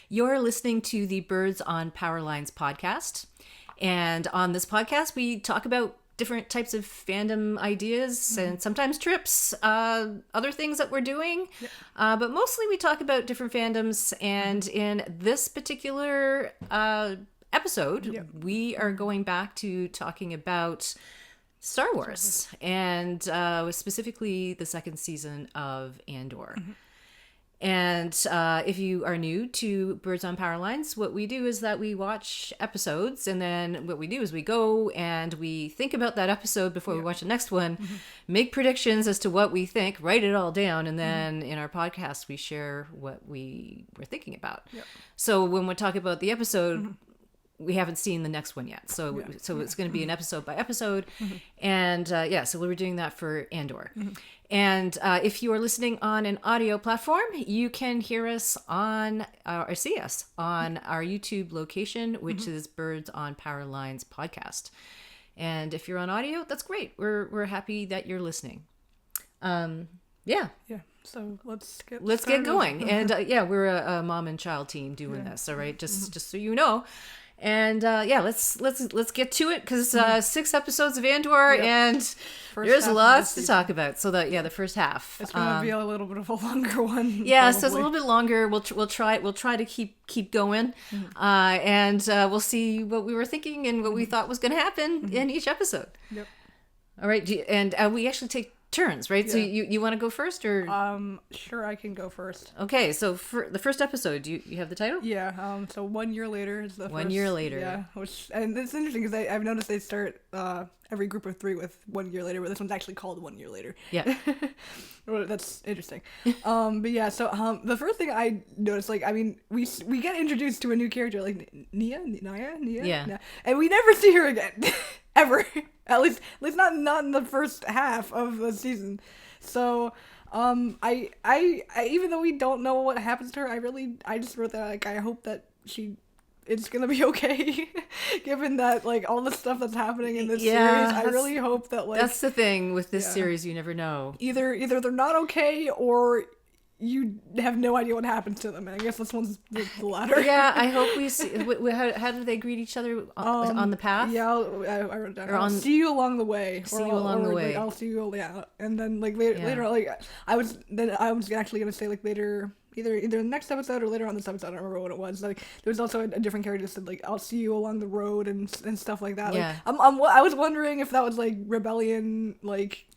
You're listening to the Birds on Power Lines podcast. And on this podcast, we talk about different types of fandom ideas and sometimes trips, other things that we're doing. Yep. But mostly we talk about different fandoms. And in this particular episode, we are going back to talking about Star Wars and specifically the second season of Andor. And if you are new to Birds on Power Lines, what we do is that we watch episodes, and then what we do is we go and we think about that episode before we watch the next one, make predictions as to what we think, write it all down, and then in our podcast we share what we were thinking about. So when we talk about the episode, we haven't seen the next one yet. So it's going to be an episode by episode. And so we were doing that for Andor. And if you are listening on an audio platform, you can hear us on or see us on our YouTube location, which is Birds on Power Lines podcast. And if you're on audio, that's great. We're happy that you're listening. So let's get going. And we're a mom and child team doing this. All right, just so you know. And let's get to it, because 6 episodes of Andor and there's lots to talk about. So the first half. It's going to be a little bit of a longer one. Yeah, so it's a little bit longer. We'll try to keep going, and we'll see what we were thinking and what we thought was going to happen in each episode. Yep. All right, and we actually take turns, right? So you want to go first, or sure, I can go first. Okay, so for the first episode, do you have the title? So 1 year later is the first. 1 year later. And it's interesting because I've noticed they start every group of 3 with 1 year later, but this one's actually called 1 year later. That's interesting. So the first thing I noticed, we get introduced to a new character, like Naya, and we never see her again. Ever. At least not in the first half of the season. So, I even though we don't know what happens to her, I just wrote that, I hope that it's gonna be okay, given that, all the stuff that's happening in this series. I really hope that, that's the thing with this series, you never know. Either they're not okay, or you have no idea what happens to them, and I guess this one's the latter. I hope we see. How do they greet each other on the path? I wrote it down. I'll see you along the way. See you along the way. I'll see you. And then later, I was actually gonna say later. Either the next episode or later on this episode, I don't remember what it was. There was also a different character that said I'll see you along the road and stuff like that. I was wondering if that was rebellion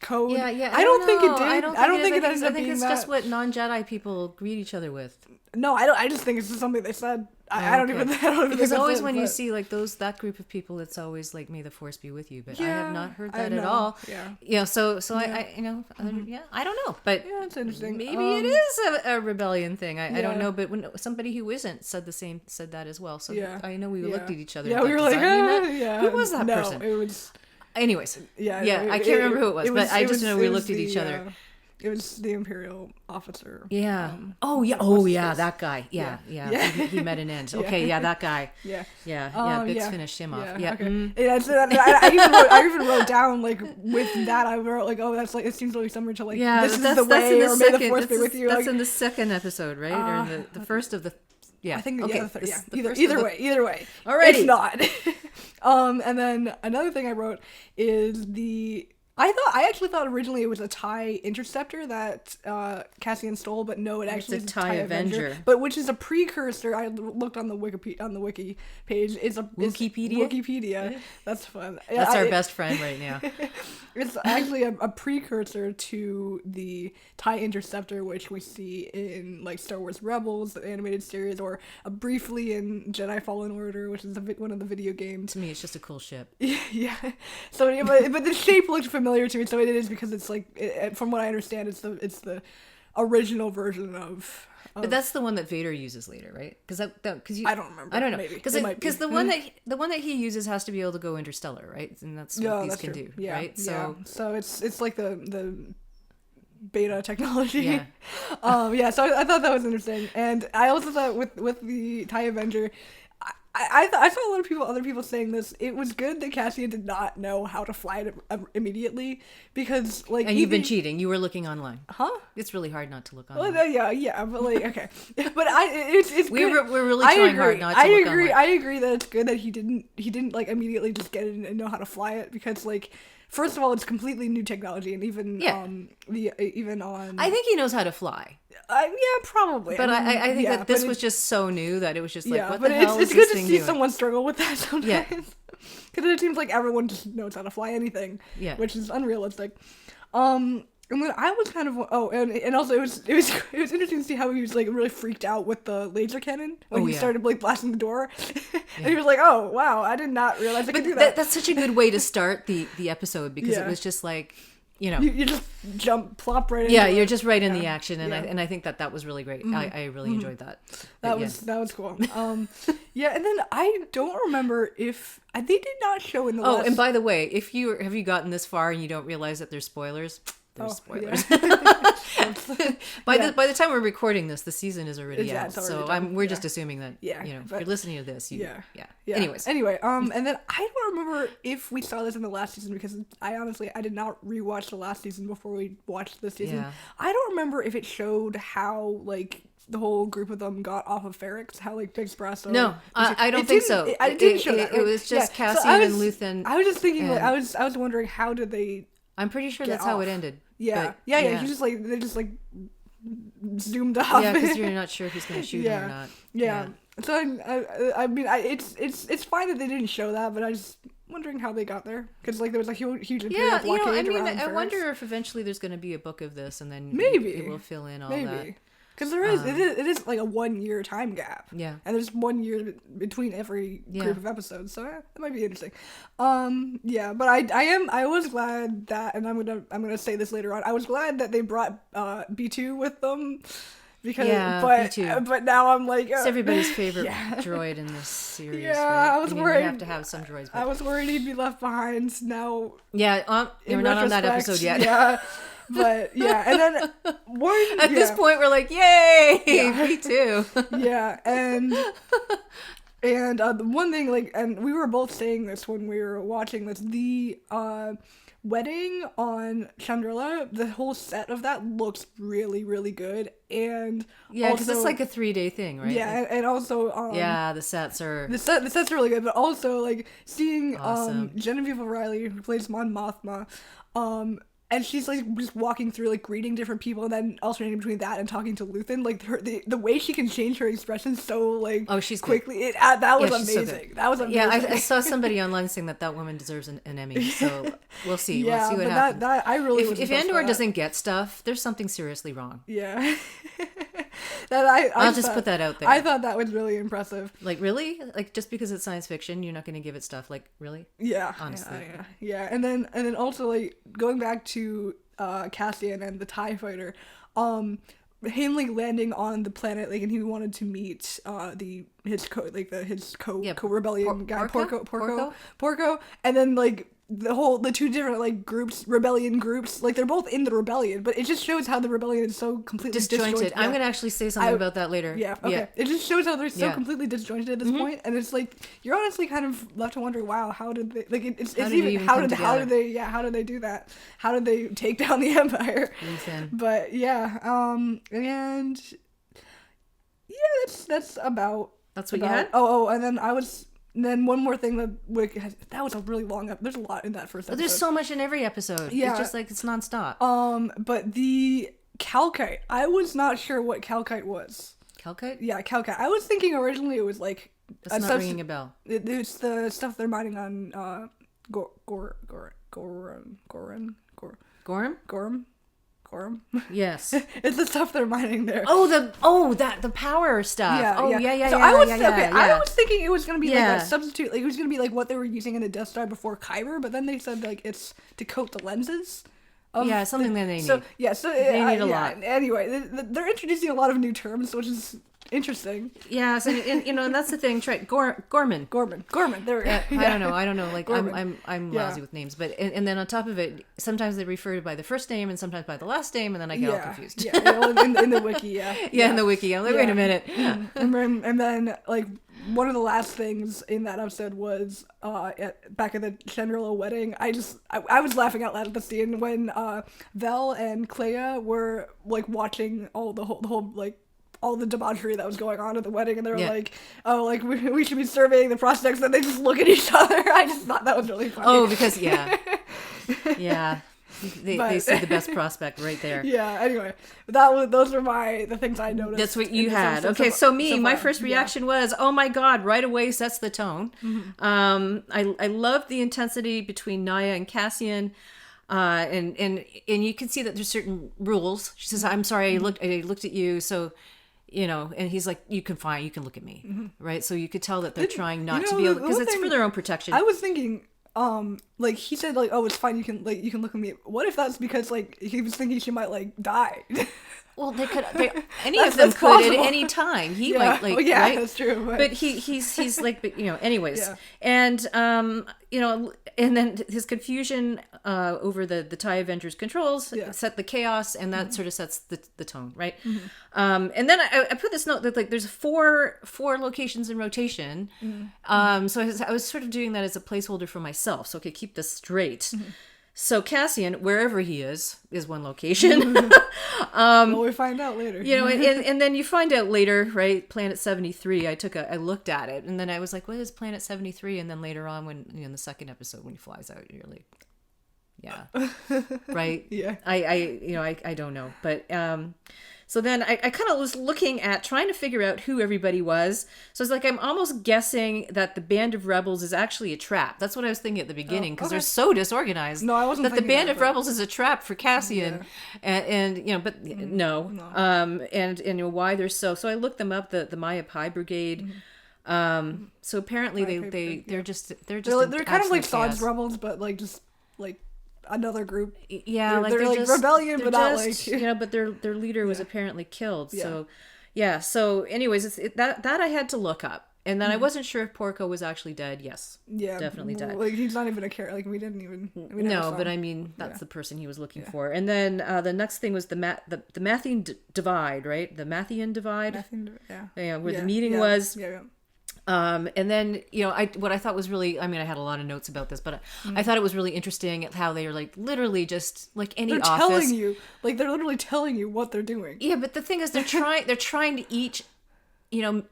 code. I don't think it did. I don't think it ended up being that. I think it's just what non-Jedi people greet each other with. No, I just think it's just something they said. I don't even because always when you see that group of people, it's always may the force be with you, but I have not heard that at all. So I I don't know, but it's interesting. Maybe it is a rebellion thing. I don't know, but when somebody who isn't said that as well. So I know we looked at each other. We were like, who was that person? No, it was. Anyways, I can't remember who it was, but I just know we looked at each other. It was the Imperial officer. That guy. He met an end. Okay, that guy. Bix finished him off. I even wrote down with that. I wrote that's it seems really similar to this is the way, or may the force be with you. That's in the second episode, right? Or in the first of the. Yeah, I think okay. Either way. Alrighty. It's not. And then another thing I wrote is I actually thought originally it was a TIE Interceptor that Cassian stole, but no, it actually is a TIE Avenger. But which is a precursor. I looked on the wiki page. It's Wikipedia. That's fun. That's our best friend right now. It's actually a precursor to the TIE Interceptor, which we see in Star Wars Rebels, the animated series, or briefly in Jedi Fallen Order, which is one of the video games. To me, it's just a cool ship. Yeah. So, but the shape looked familiar to me, so it is because it's from what I understand, it's the original version of. But that's the one that Vader uses later, right? Because I don't remember. I don't know. Because the one that he uses has to be able to go interstellar, right? And that's what these can do, right? So it's the beta technology. So I thought that was interesting, and I also thought with the TIE Avenger, I saw a lot of other people saying this. It was good that Cassian did not know how to fly it immediately because, like, and you've been cheating. You were looking online, huh? It's really hard not to look online. Well, yeah, but like, okay, but it's we're good. really trying hard not to look online. I agree that it's good that he didn't like immediately just get it and know how to fly it because, like, first of all, it's completely new technology, and even even on. I think he knows how to fly. Yeah, probably. But I think that this was just so new that it was just like, what the hell is it's this good thing to see doing? someone struggle with that sometimes. Yeah. Because it seems like everyone just knows how to fly anything. Yeah. Which is unrealistic. And then I was kind of and also it was interesting to see how he was like really freaked out with the laser cannon when he started like blasting the door, and he was like, "Oh wow, I did not realize I could do that." That's such a good way to start the episode because it was just like, you know, you just plop right in. Yeah, you're just right in the action, and I think that was really great. I really enjoyed that. That was cool. Yeah, and then I don't remember if they did not show in the. Oh, and by the way, have you gotten this far and you don't realize that there's spoilers? There's spoilers. Yeah. By the time we're recording this, the season is already out. Already so done. we're just assuming that if you're listening to this, yeah. Anyways, and then I don't remember if we saw this in the last season because I did not rewatch the last season before we watched this season. Yeah. I don't remember if it showed how like the whole group of them got off of Ferrex, how like Big Brasso. No, I don't think so. It didn't show that. Right? It was just Cassian and Luthen. I was just thinking, like, I was wondering how did they. I'm pretty sure that's how it ended. Yeah. He's just like they just like zoomed off. Yeah, because you're not sure if he's gonna shoot him or not. Yeah. So I mean, it's fine that they didn't show that, but I was wondering how they got there because like there was a huge imperial blockade around Ferrex. I wonder if eventually there's gonna be a book of this, and then maybe it will fill in all that. Because there is, it is like a 1 year time gap. Yeah. And there's 1 year between every group of episodes, so that might be interesting. But I was glad that, and I'm gonna say this later on. I was glad that they brought B2 with them, because B2. But now I'm like, it's everybody's favorite droid in this series. Yeah, right? I was worried. You have to have some droids. But... I was worried he'd be left behind. Now. Yeah, you're not on that episode yet. Yeah. But yeah, and then at this point we're like, yay, me too. Yeah, and the one thing, like, and we were both saying this when we were watching this, the wedding on Chandrila, the whole set of that looks really, really good, and because it's like a 3-day thing, right? Yeah, and also the sets are the sets are really good, but also like seeing awesome. Genevieveoreilly, who plays Mon Mothma, and she's like just walking through, like greeting different people, and then alternating between that and talking to Luthen. Like the way she can change her expressions so like she's quickly. That was amazing. So that was amazing. Yeah, I saw somebody online saying that woman deserves an Emmy. So we'll see. We'll see what happens. That I really if Andor doesn't get stuff, there's something seriously wrong. Yeah. I'll just put that out there. I thought that was really impressive. Like, really? Like, just because it's science fiction, you're not going to give it stuff? Like, really? Yeah. Honestly. Yeah. And then also, like, going back to Cassian and the TIE fighter, him like landing on the planet, like, and he wanted to meet his co-rebellion guy, Porco, and then like the two different like rebellion groups, like they're both in the rebellion, but it just shows how the rebellion is so completely disjointed. I'm gonna actually say something about that later. Yeah, okay. Yeah. It just shows how they're so completely disjointed at this point, and it's like you're honestly kind of left to wonder, wow, how did they like how did they do that? How did they take down the Empire? But and that's about what you had. And then one more thing that was a really long there's a lot in that first episode. There's so much in every episode. Yeah. It's just like it's nonstop. But the Calkite, I was not sure what Calkite was. Calkite? Yeah, Calkite. I was thinking originally it was like that's not ringing a bell. It's the stuff they're mining on Gorm? Yes. It's the stuff they're mining there. The power stuff. Yeah. I was thinking it was gonna be like a substitute, like it was gonna be like what they were using in the Death Star before Kyber, but then they said like it's to coat the lenses. Something that they need. So they need a lot. Anyway, they're introducing a lot of new terms, which is interesting. Yes, and and that's the thing. Try Gorman. There we go. I don't know. Like Gorman. I'm lousy with names, but and then on top of it, sometimes they refer to by the first name and sometimes by the last name, and then I get all confused. In the wiki, in the wiki. I'm like, wait a minute. And then like one of the last things in that episode was back at the Chandrilla wedding. I was laughing out loud at the scene when Vel and Clea were like watching all the whole like all the debauchery that was going on at the wedding, and they were like, oh, like we should be surveying the prospects, and they just look at each other. I just thought that was really funny. Oh, because yeah. They see the best prospect right there. Yeah. Anyway, those were the things I noticed. That's what you had. Okay, so my first reaction was, oh my god, right away sets the tone. I loved the intensity between Naya and Cassian, and you can see that there's certain rules. She says, "I'm sorry, I looked at you, so." And he's like, you can look at me, right? So you could tell that they're trying not to be able, because it's for their own protection. I was thinking, like he said, like, oh, it's fine, you can look at me. What if that's because like he was thinking she might like die? Well, any of them could possible. At any time. He might like, right? That's true. But he's like, anyways, and and then his confusion over the TIE Avengers controls set the chaos, and that sort of sets the tone, right? And then I put this note that like there's four locations in rotation. So I was sort of doing that as a placeholder for myself, so I could keep this straight. So Cassian, wherever he is one location. Well, we find out later. And then you find out later, right? Planet 73. I looked at it, and then I was like, "What is Planet 73?" And then later on, when in the second episode, when he flies out, you're like, "Yeah, right." Yeah. I don't know, but so then I kind of was looking at trying to figure out who everybody was. So it's like I'm almost guessing that the Band of Rebels is actually a trap. That's what I was thinking at the beginning, because they're so disorganized. No, I wasn't that the thinking Band that, of Rebels is a trap for Cassian, and but no. And why they're so. So I looked them up. The Maya Pi Brigade. So apparently they're kind of like Sod's Rebels, but like just like another group. Yeah, they're like just, rebellion, but not like but their leader was apparently killed. Yeah. So anyways, that I had to look up, and then I wasn't sure if Porco was actually dead. Yes. Yeah. Definitely dead. Like he's not even a character. Like we no, but I mean that's the person he was looking for. And then the next thing was the Mathian divide, right? The Mathian divide. Where the meeting was. Yeah. And then, what I thought was really, I mean, I had a lot of notes about this, but I thought it was really interesting at how they are like literally just like any office. They're literally telling you what they're doing. Yeah, but the thing is they're trying to each,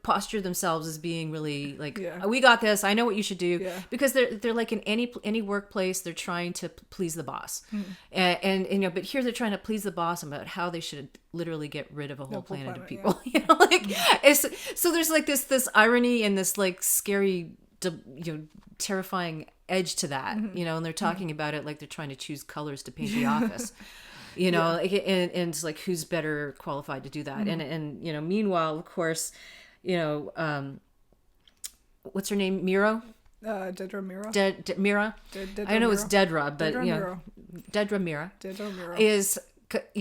posture themselves as being really like, we got this. I know what you should do, because they're like in any workplace, they're trying to please the boss, and but here they're trying to please the boss about how they should literally get rid of a whole planet of people. So there's like this irony and this like scary, terrifying edge to that, and they're talking about it like they're trying to choose colors to paint the office. And it's like who's better qualified to do that, and meanwhile, of course, what's her name, Miro? Dedra Mira. Mira. I know it's Dedra, but Dedra Mira is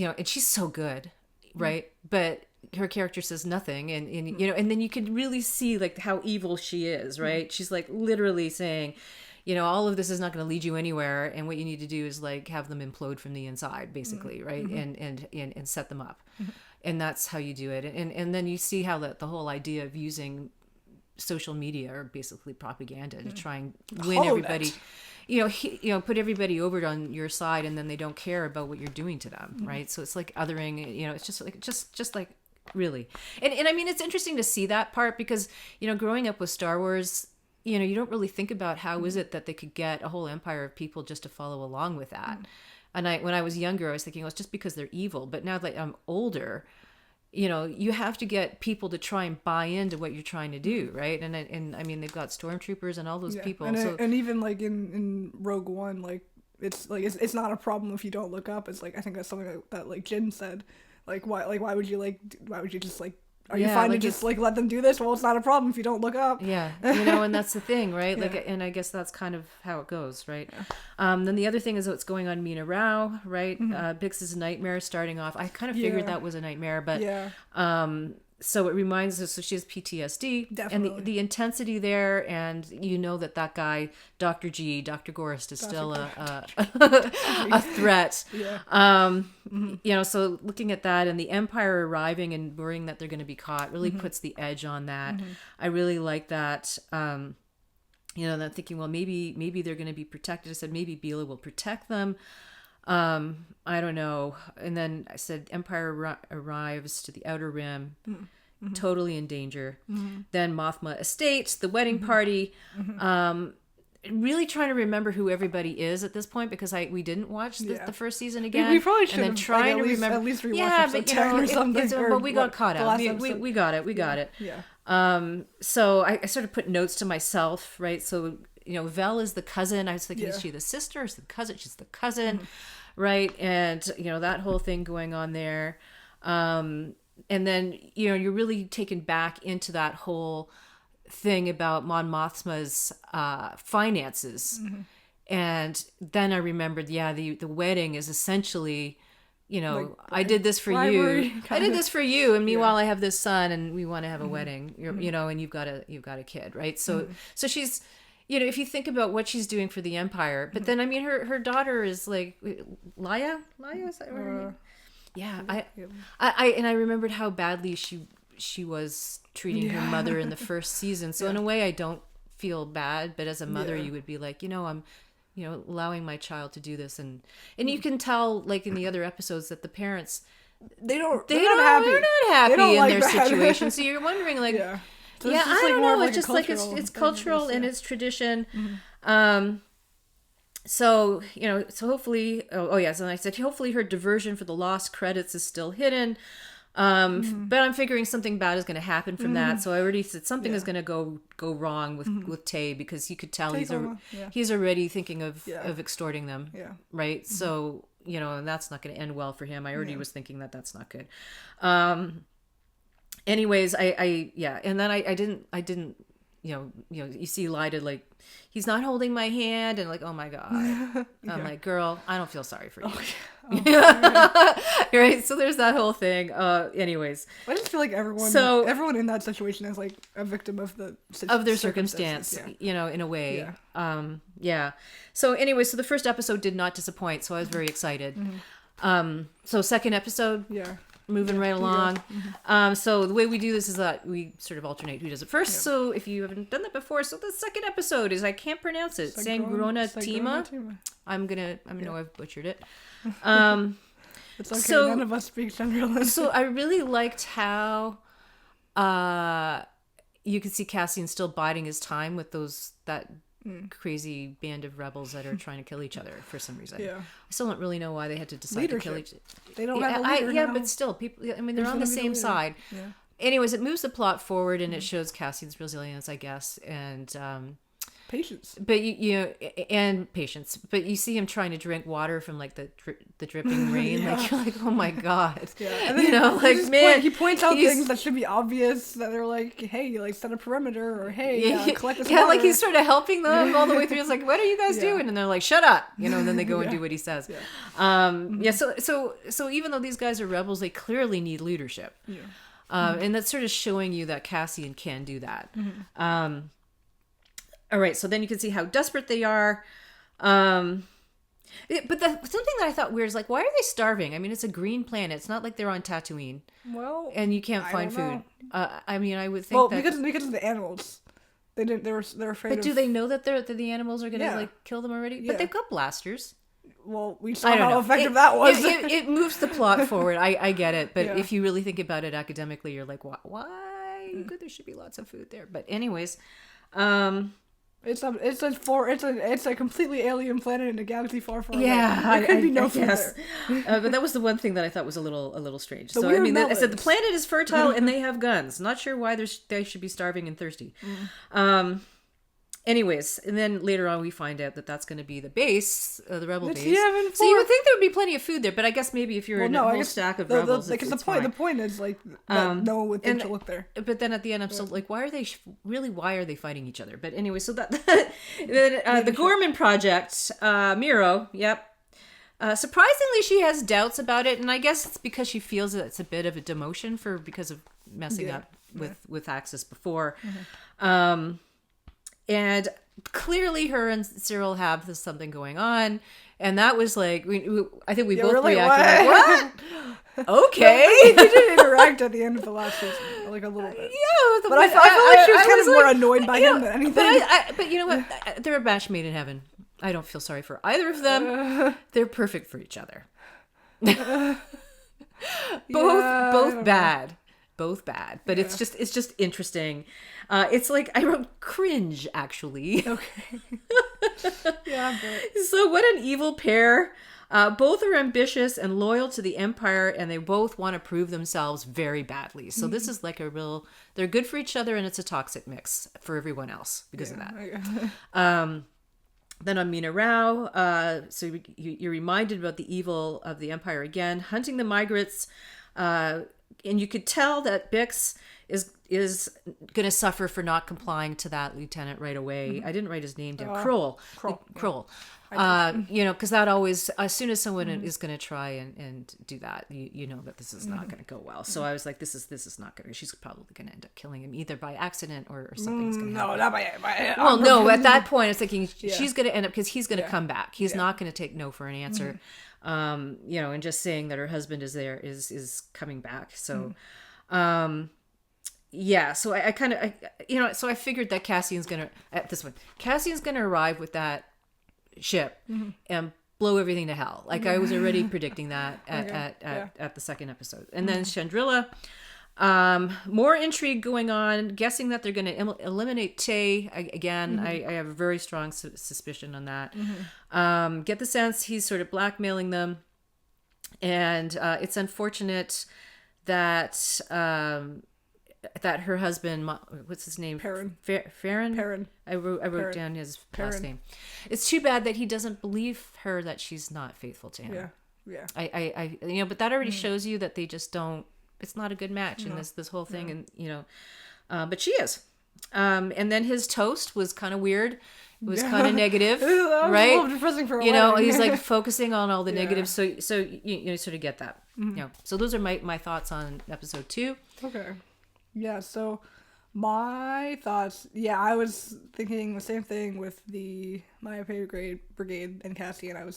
and she's so good, right? But her character says nothing, and and then you can really see like how evil she is, right? She's like literally saying, all of this is not going to lead you anywhere, and what you need to do is like have them implode from the inside, basically, right? And set them up, and that's how you do it. And then you see how the whole idea of using social media or basically propaganda to try and win everybody, put everybody over on your side, and then they don't care about what you're doing to them, right? So it's like othering, it's just like really, and I mean it's interesting to see that part because growing up with Star Wars. You don't really think about how is it that they could get a whole empire of people just to follow along with that. And when I was younger, I was thinking, it's just because they're evil. But now that I'm older, you have to get people to try and buy into what you're trying to do, right? And I mean, they've got stormtroopers and all those people. And even like in Rogue One, like it's not a problem if you don't look up. It's like I think that's something that like Jin said. Why would you just like. Are you fine to just like let them do this? Well, it's not a problem if you don't look up. Yeah, and that's the thing, right? Like, and I guess that's kind of how it goes, right? Then the other thing is what's going on Mina Rao, right? Bix's nightmare starting off. I kind of figured that was a nightmare, but so it reminds us, so she has PTSD. Definitely. And the intensity there, and you know that guy, Dr. Gorst, is still a threat. Yeah. You know, so looking at that and the Empire arriving and worrying that they're going to be caught really puts the edge on that. I really like that. You know, and I'm thinking, well, maybe they're going to be protected. I said, maybe Bela will protect them. I don't know. And then I said, Empire arrives to the Outer Rim, totally in danger. Then Mothma Estate, the wedding party. Really trying to remember who everybody is at this point, because we didn't watch the first season again. We probably should and then trying to remember. At least rewatch episode 10 or something. But we got caught up. We got it. We got it. Yeah. So I sort of put notes to myself, right? So, you know, Vel is the cousin. I was thinking, is she the sister? Is the cousin? She's the cousin, right? And, you know, that whole thing going on there. And then, you know, you're really taken back into that whole thing about Mon Mothma's finances. And then I remembered, the wedding is essentially, you know, like, I did this for you. I did this for you. And meanwhile, I have this son and we want to have a wedding, you know, and you've got a kid, right? So, so she's, you know, if you think about what she's doing for the Empire, but then, I mean, her daughter is like, Laya, is that her name? Yeah. I remembered how badly she was treating her mother in the first season. So in a way, I don't feel bad, but as a mother, you would be like, you know, I'm, you know, allowing my child to do this. And you can tell, like in the other episodes, that the parents, they're not happy in their situation. So you're wondering, like, so I don't know. It's just like it's cultural and it's tradition. So, you know, so hopefully, so I said, hopefully her diversion for the lost credits is still hidden. But I'm figuring something bad is going to happen from that. So I already said something is going to go wrong with Tay, because you could tell he's already thinking of extorting them. Yeah. Right. So, you know, and that's not going to end well for him. I already was thinking that that's not good. Anyways, and then I didn't, you know, you see Lyda, like, he's not holding my hand, and like, oh my God. I'm like, girl, I don't feel sorry for you. Right? So there's that whole thing. Anyways. I just feel like everyone in that situation is like a victim of their circumstance, you know, in a way. So anyway, so the first episode did not disappoint, so I was very excited. So second episode. Moving right along. So the way we do this is that we sort of alternate who does it first. So if you haven't done that before, so the second episode is, I can't pronounce it. Sangronatima. I know I've butchered it. It's okay. So, none of us speak Central. So I really liked how you could see Cassian still biding his time with that crazy band of rebels that are trying to kill each other for some reason. I still don't really know why they had to decide to kill each other. They don't have a leader now. But still, people. I mean, they're on the same side. Anyways, it moves the plot forward, and it shows Cassian's resilience, I guess, and patience. But patience. But you see him trying to drink water from like the dripping rain. Like, you're like, oh my God. And then you know, like, man, he points out things that should be obvious, that they're like, hey, like, set a perimeter, or hey, collect this water. Like, he's sort of helping them all the way through. It's like, what are you guys doing? And they're like, shut up, you know. And then they go and do what he says. So even though these guys are rebels, they clearly need leadership. And that's sort of showing you that Cassian can do that. All right, so then you can see how desperate they are. But something that I thought weird is, like, why are they starving? I mean, it's a green planet. It's not like they're on Tatooine. Well, and you can't find food. I mean, I would think that because of the animals. They're afraid. But do they know that the animals are going to like kill them already? But they've got blasters. Well, we saw how effective that was. It moves the plot forward. I get it. But if you really think about it academically, you're like, why? There should be lots of food there. But anyways, it's a completely alien planet in a galaxy far away. There could be no food there. But that was the one thing that I thought was a little strange. So I mean, I said the planet is fertile and they have guns. Not sure why they should be starving and thirsty. Anyways, and then later on we find out that that's going to be the base, the rebel base. So you would think there would be plenty of food there, but I guess maybe if you're in a whole stack of rebels, because the point is like that no one would think to look there. But then at the end, I'm still like, why are they fighting each other? But anyway, so that then the Gorman project, Miro, surprisingly she has doubts about it, and I guess it's because she feels that it's a bit of a demotion because of messing up with Axis before. And clearly her and Cyril have something going on. And that was like, I think we both reacted like, what? Okay. They did interact at the end of the last season, like a little bit. Yeah. But I feel like she was kind of more annoyed by him than anything. But you know what? They're a match made in heaven. I don't feel sorry for either of them. They're perfect for each other. Both bad. Both bad. But it's just interesting. It's like I wrote cringe actually. Okay. Yeah. So what an evil pair. Both are ambitious and loyal to the Empire, and they both want to prove themselves very badly. So this is like they're good for each other, and it's a toxic mix for everyone else because of that. Then on Mina Rao, so you're reminded about the evil of the Empire again, hunting the migrants, and you could tell that Bix is going to suffer for not complying to that lieutenant right away. I didn't write his name down. Kroll. Because that always, as soon as someone is going to try and do that, you know that this is not going to go well. So I was like, this is not going to. She's probably going to end up killing him either by accident or something's going to happen. No, not by well, no. At that point, I was thinking she's going to end up because he's going to come back. He's not going to take no for an answer. And just saying that her husband is there is coming back. So. So I kind of, so I figured that Cassian's going to arrive with that ship and blow everything to hell. Like I was already predicting that at the second episode. And then Chandrila, more intrigue going on, guessing that they're going to eliminate Tay. Again, I have a very strong suspicion on that. Get the sense he's sort of blackmailing them. And it's unfortunate that that her husband, what's his name? Perrin. Perrin. I wrote down his last name. It's too bad that he doesn't believe her that she's not faithful to him. Yeah. I but that already shows you that they just don't. It's not a good match in this whole thing, and but she is. And then his toast was kind of weird. It was kind of negative, right? A little depressing for a while. He's like focusing on all the negatives, so you sort of get that. So those are my thoughts on episode 2. Okay. Yeah, so my thoughts, I was thinking the same thing with my favorite brigade and Cassian. You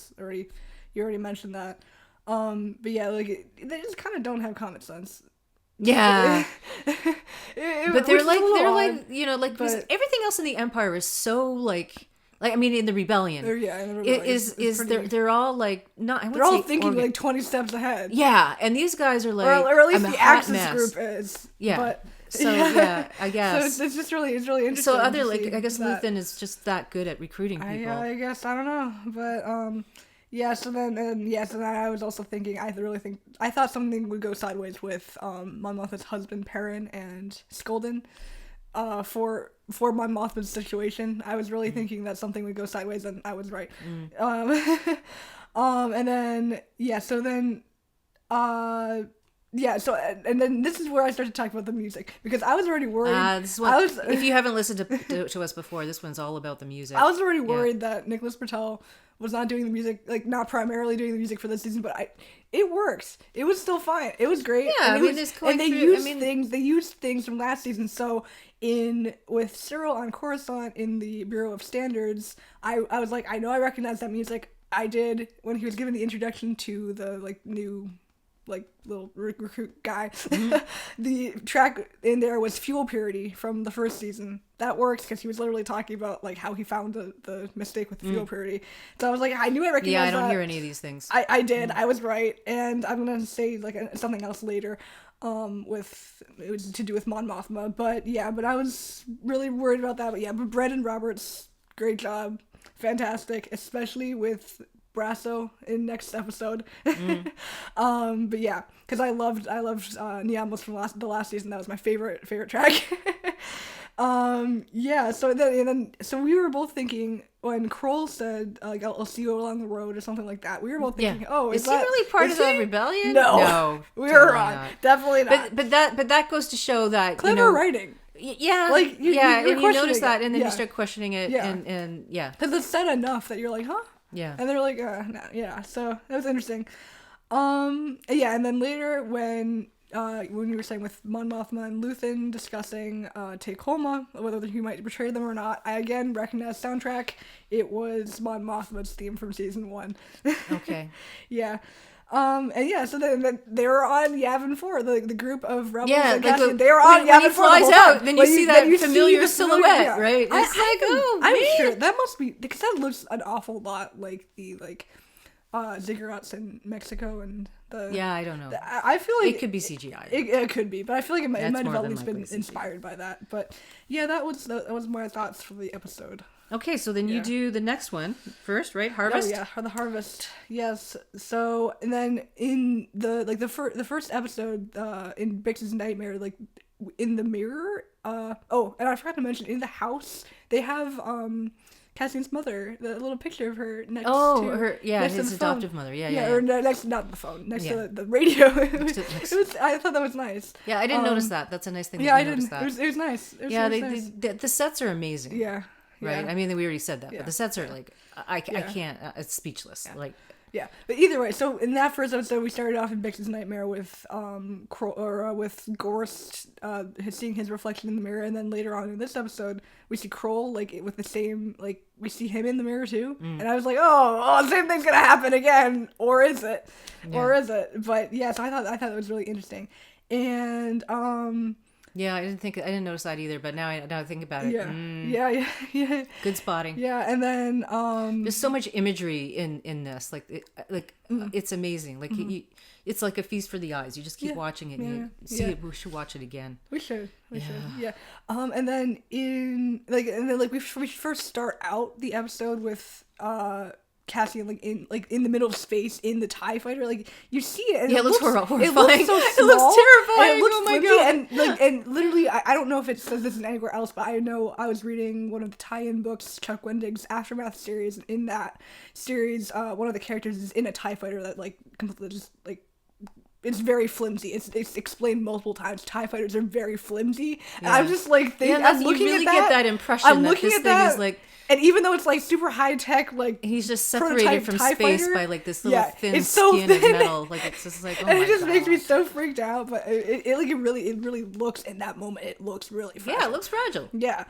already mentioned that. But yeah, like they just kind of don't have common sense. Yeah. But they're like because everything else in the Empire is so like I mean in the rebellion. They're all like they're all thinking like 20 steps ahead. Yeah, and these guys are like or at least the Axis group is. Yeah. But I guess. So it's really interesting. So I guess Luthen is just that good at recruiting people. I guess I don't know, but So then I was also thinking. I thought something would go sideways with Mon Mothma's husband Perrin and Skolden. For Mon Mothma's situation, I was really thinking that something would go sideways, and I was right. And then and then this is where I started talking about the music, because I was already worried. If you haven't listened to us before, this one's all about the music. I was already worried that Nicholas Britell was not doing the music, like not primarily doing the music for this season, but it works. It was still fine. It was great. Yeah, and they used things from last season. So with Cyril on Coruscant in the Bureau of Standards, I was like, I know I recognize that music. I did when he was given the introduction to the new little recruit guy. The track in there was Fuel Purity from the first season. That works because he was literally talking about how he found the mistake with the fuel purity. So I was like, I knew I recognized that. Yeah, I don't hear any of these things. I did. I was right. And I'm gonna say something else later. It was to do with Mon Mothma. But I was really worried about that. But Brendan Roberts, great job, fantastic, especially with Brasso in next episode. But because I loved Niamos from the last season. That was my favorite track. So we were both thinking when Kroll said I'll see you along the road or something like that, we were both thinking, is he really part of the rebellion? No, we were wrong. Not. Definitely not. But that goes to show that clever writing. Yeah, and you notice that, and then you start questioning it, and because it's said enough that you're like, huh? Yeah. And they're like, no, yeah. So that was interesting. And then later when when you were saying with Mon Mothma and Luthen discussing Take Homa, whether he might betray them or not, I again recognize soundtrack. It was Mon Mothma's theme from season 1. Okay. Yeah. And yeah, so then they were on Yavin 4, the group of rebels. Yeah, and like Cassian, they were on Yavin 4 the flies whole out, time. then you see that familiar the silhouette, yeah. right? It's I'm sure that must be, because that looks an awful lot like the ziggurats in Mexico and the. Yeah, I don't know. I feel like it could be CGI. It could be, but I feel like it might have more at than least been likely inspired by that. But yeah, that was my thoughts for the episode. Okay, so then you do the next one first, right? Harvest. Oh yeah, the harvest. Yes. So and then in the first episode, in Bix's nightmare, like in the mirror. Oh, and I forgot to mention, in the house they have Cassian's mother, the little picture of her next to his adoptive mother. Yeah. Or next, not the phone, next to the radio. I thought that was nice. Yeah, I didn't notice that. That's a nice thing. Yeah, I didn't. That. It was nice. It was nice. The sets are amazing. Yeah. Right. Yeah. I mean, we already said that, but the sets are like I can't. It's speechless. Yeah. Like. Yeah, but either way, so in that first episode, we started off in Bix's nightmare with with Gorst seeing his reflection in the mirror, and then later on in this episode, we see Kroll with the same, we see him in the mirror too, and I was like, oh, same thing's gonna happen again, or is it? Yeah. Or is it? But yeah, so I thought that was really interesting, and yeah, I didn't notice that either, but now I think about it. Yeah. Yeah. Good spotting. Yeah, and then there's so much imagery in this, it's amazing. Like it's like a feast for the eyes. You just keep watching it. And it. We should watch it again. We should. Yeah. And then we first start out the episode with Cassian in the middle of space in the TIE fighter, you see it, and it looks horrifying. It looks so small. It looks terrifying. And it looks oh my god! And literally, I don't know if it says this anywhere else, but I know I was reading one of the tie-in books, Chuck Wendig's Aftermath series. And in that series, one of the characters is in a TIE fighter that completely just it's very flimsy. It's explained multiple times. TIE fighters are very flimsy. And I'm just I'm looking you really at that. Get that impression. I'm looking at that. Is and even though it's super high tech, he's just separated from TIE space fighter, by this little thin it's so skin thin. of metal. It's just oh and my it just god. makes me so freaked out. But it really looks, in that moment, it looks really fragile. Yeah, it looks fragile. Yeah,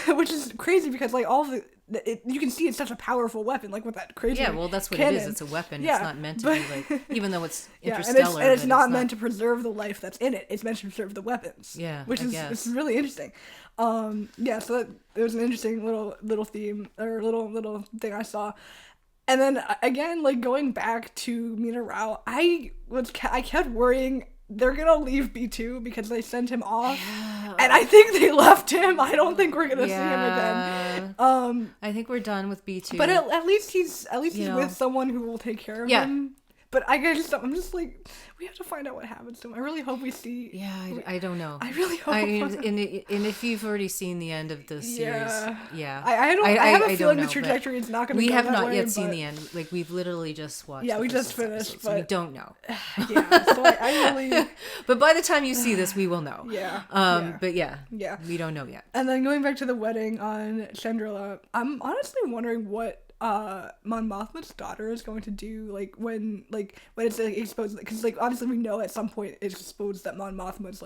which is crazy because you can see it's such a powerful weapon, with that crazy. Yeah, well, that's what cannon. it is. It's a weapon. Yeah, it's not meant to be even though it's interstellar. And it's not meant to preserve the life that's in it. It's meant to preserve the weapons. Yeah, which is really interesting. So it was an interesting little theme or little thing I saw. And then again, going back to Mina Rao, I kept worrying they're gonna leave B2 because they sent him off, and I think they left him. I don't think we're gonna see him again. I think we're done with B2. But at least he's with someone who will take care of him. But I'm just we have to find out what happens to him. I really hope we see. Yeah, I don't know. I really hope. And if you've already seen the end of the series, I have a feeling the trajectory is not going to go that way. We have not yet seen the end. We've literally just watched. Yeah, we just finished, episodes, so we don't know. Yeah, so I really. But by the time you see this, we will know. Yeah. But we don't know yet. And then going back to the wedding on Chandrila, I'm honestly wondering what Mon Mothma's daughter is going to do when it's exposed, because obviously we know at some point it's exposed that Mon Mothma's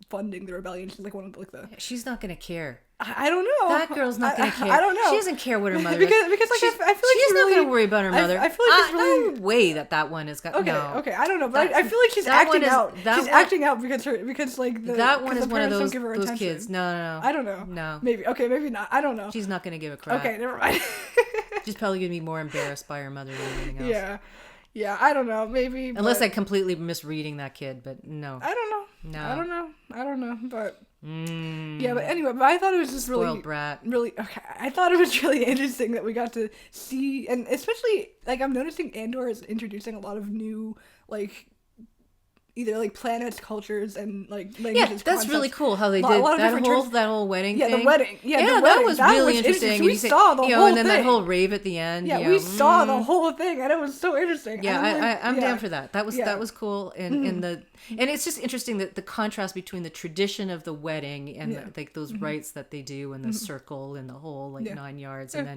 funding the rebellion. She's one of the she's not gonna care. I don't know. That girl's not gonna care. I don't know. She doesn't care what her mother because is. I feel like she's not gonna worry about her mother. I feel like she's really no way that one is gonna. Okay, I don't know, but I feel like she's acting out. She's acting out because that one is one of those kids. No. I don't know. No. Maybe maybe not. I don't know. She's not gonna give a crap. Okay, never mind. She's probably gonna be more embarrassed by her mother than anything else. Yeah, I don't know, maybe. Unless I'm completely misreading that kid, but no. I don't know. No. I don't know, but. Yeah, but anyway, I thought it was just spoiled brat. Really, okay. I thought it was really interesting that we got to see, and especially, I'm noticing Andor is introducing a lot of new, either planets, cultures, and languages. Yeah, that's concepts. Really cool how they did that whole wedding thing. The wedding. Yeah, that wedding. Was really interesting. So we saw the whole thing. And then that whole rave at the end. Yeah, we saw the whole thing, and it was so interesting. Yeah, I'm down for that. That was cool, and it's just interesting that the contrast between the tradition of the wedding and those rites that they do, and the circle and the whole 9 yards, and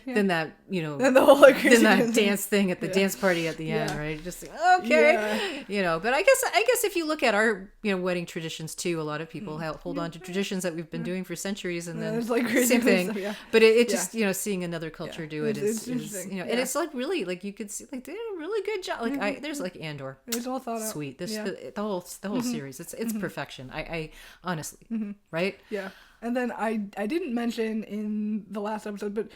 then that and the whole then that dance thing at the dance party at the end, right? Just okay, but I guess guess if you look at our wedding traditions too, a lot of people hold on to traditions that we've been doing for centuries, and then it's like crazy same thing. Stuff, yeah. But it just seeing another culture do it is interesting. and it's like really like you could see like they did a really good job. Like there's like Andor, it's all thought out. Sweet. This the whole series. It's perfection. I honestly, right? Yeah. And then I didn't mention in the last episode, but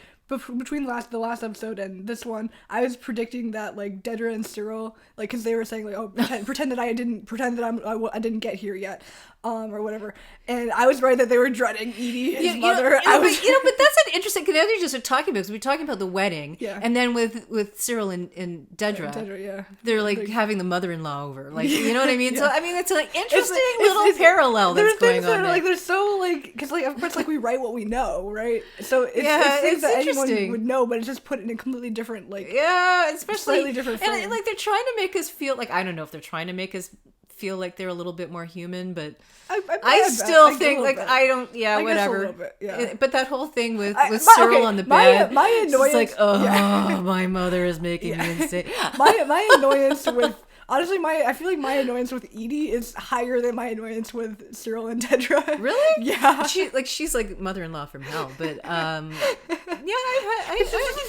between the last episode and this one, I was predicting that like Dedra and Cyril, like, because they were saying like, oh, pretend that I didn't get here yet, or whatever, and I was right that they were dreading Edie, his mother. But that's an interesting. Because they're just talking about, because we're talking about the wedding, and then with Cyril and Dedra, they're like having the mother-in-law over, like you know what I mean. So I mean, it's an interesting little parallel that's going on. Like they're so like, because like of course like we write what we know, right? So it's things that anyone would know, but it's just put in a completely different especially slightly different frame. And like they're trying to make us feel like, I don't know if they're trying to make us feel like they're a little bit more human, but I still think like bit. I don't whatever bit, but that whole thing with Cyril on the bed, my annoyance, it's like my mother is making me insane. my annoyance with honestly, I feel like my annoyance with Edie is higher than my annoyance with Cyril and Dedra. Really? Yeah. She's like mother-in-law from hell, but I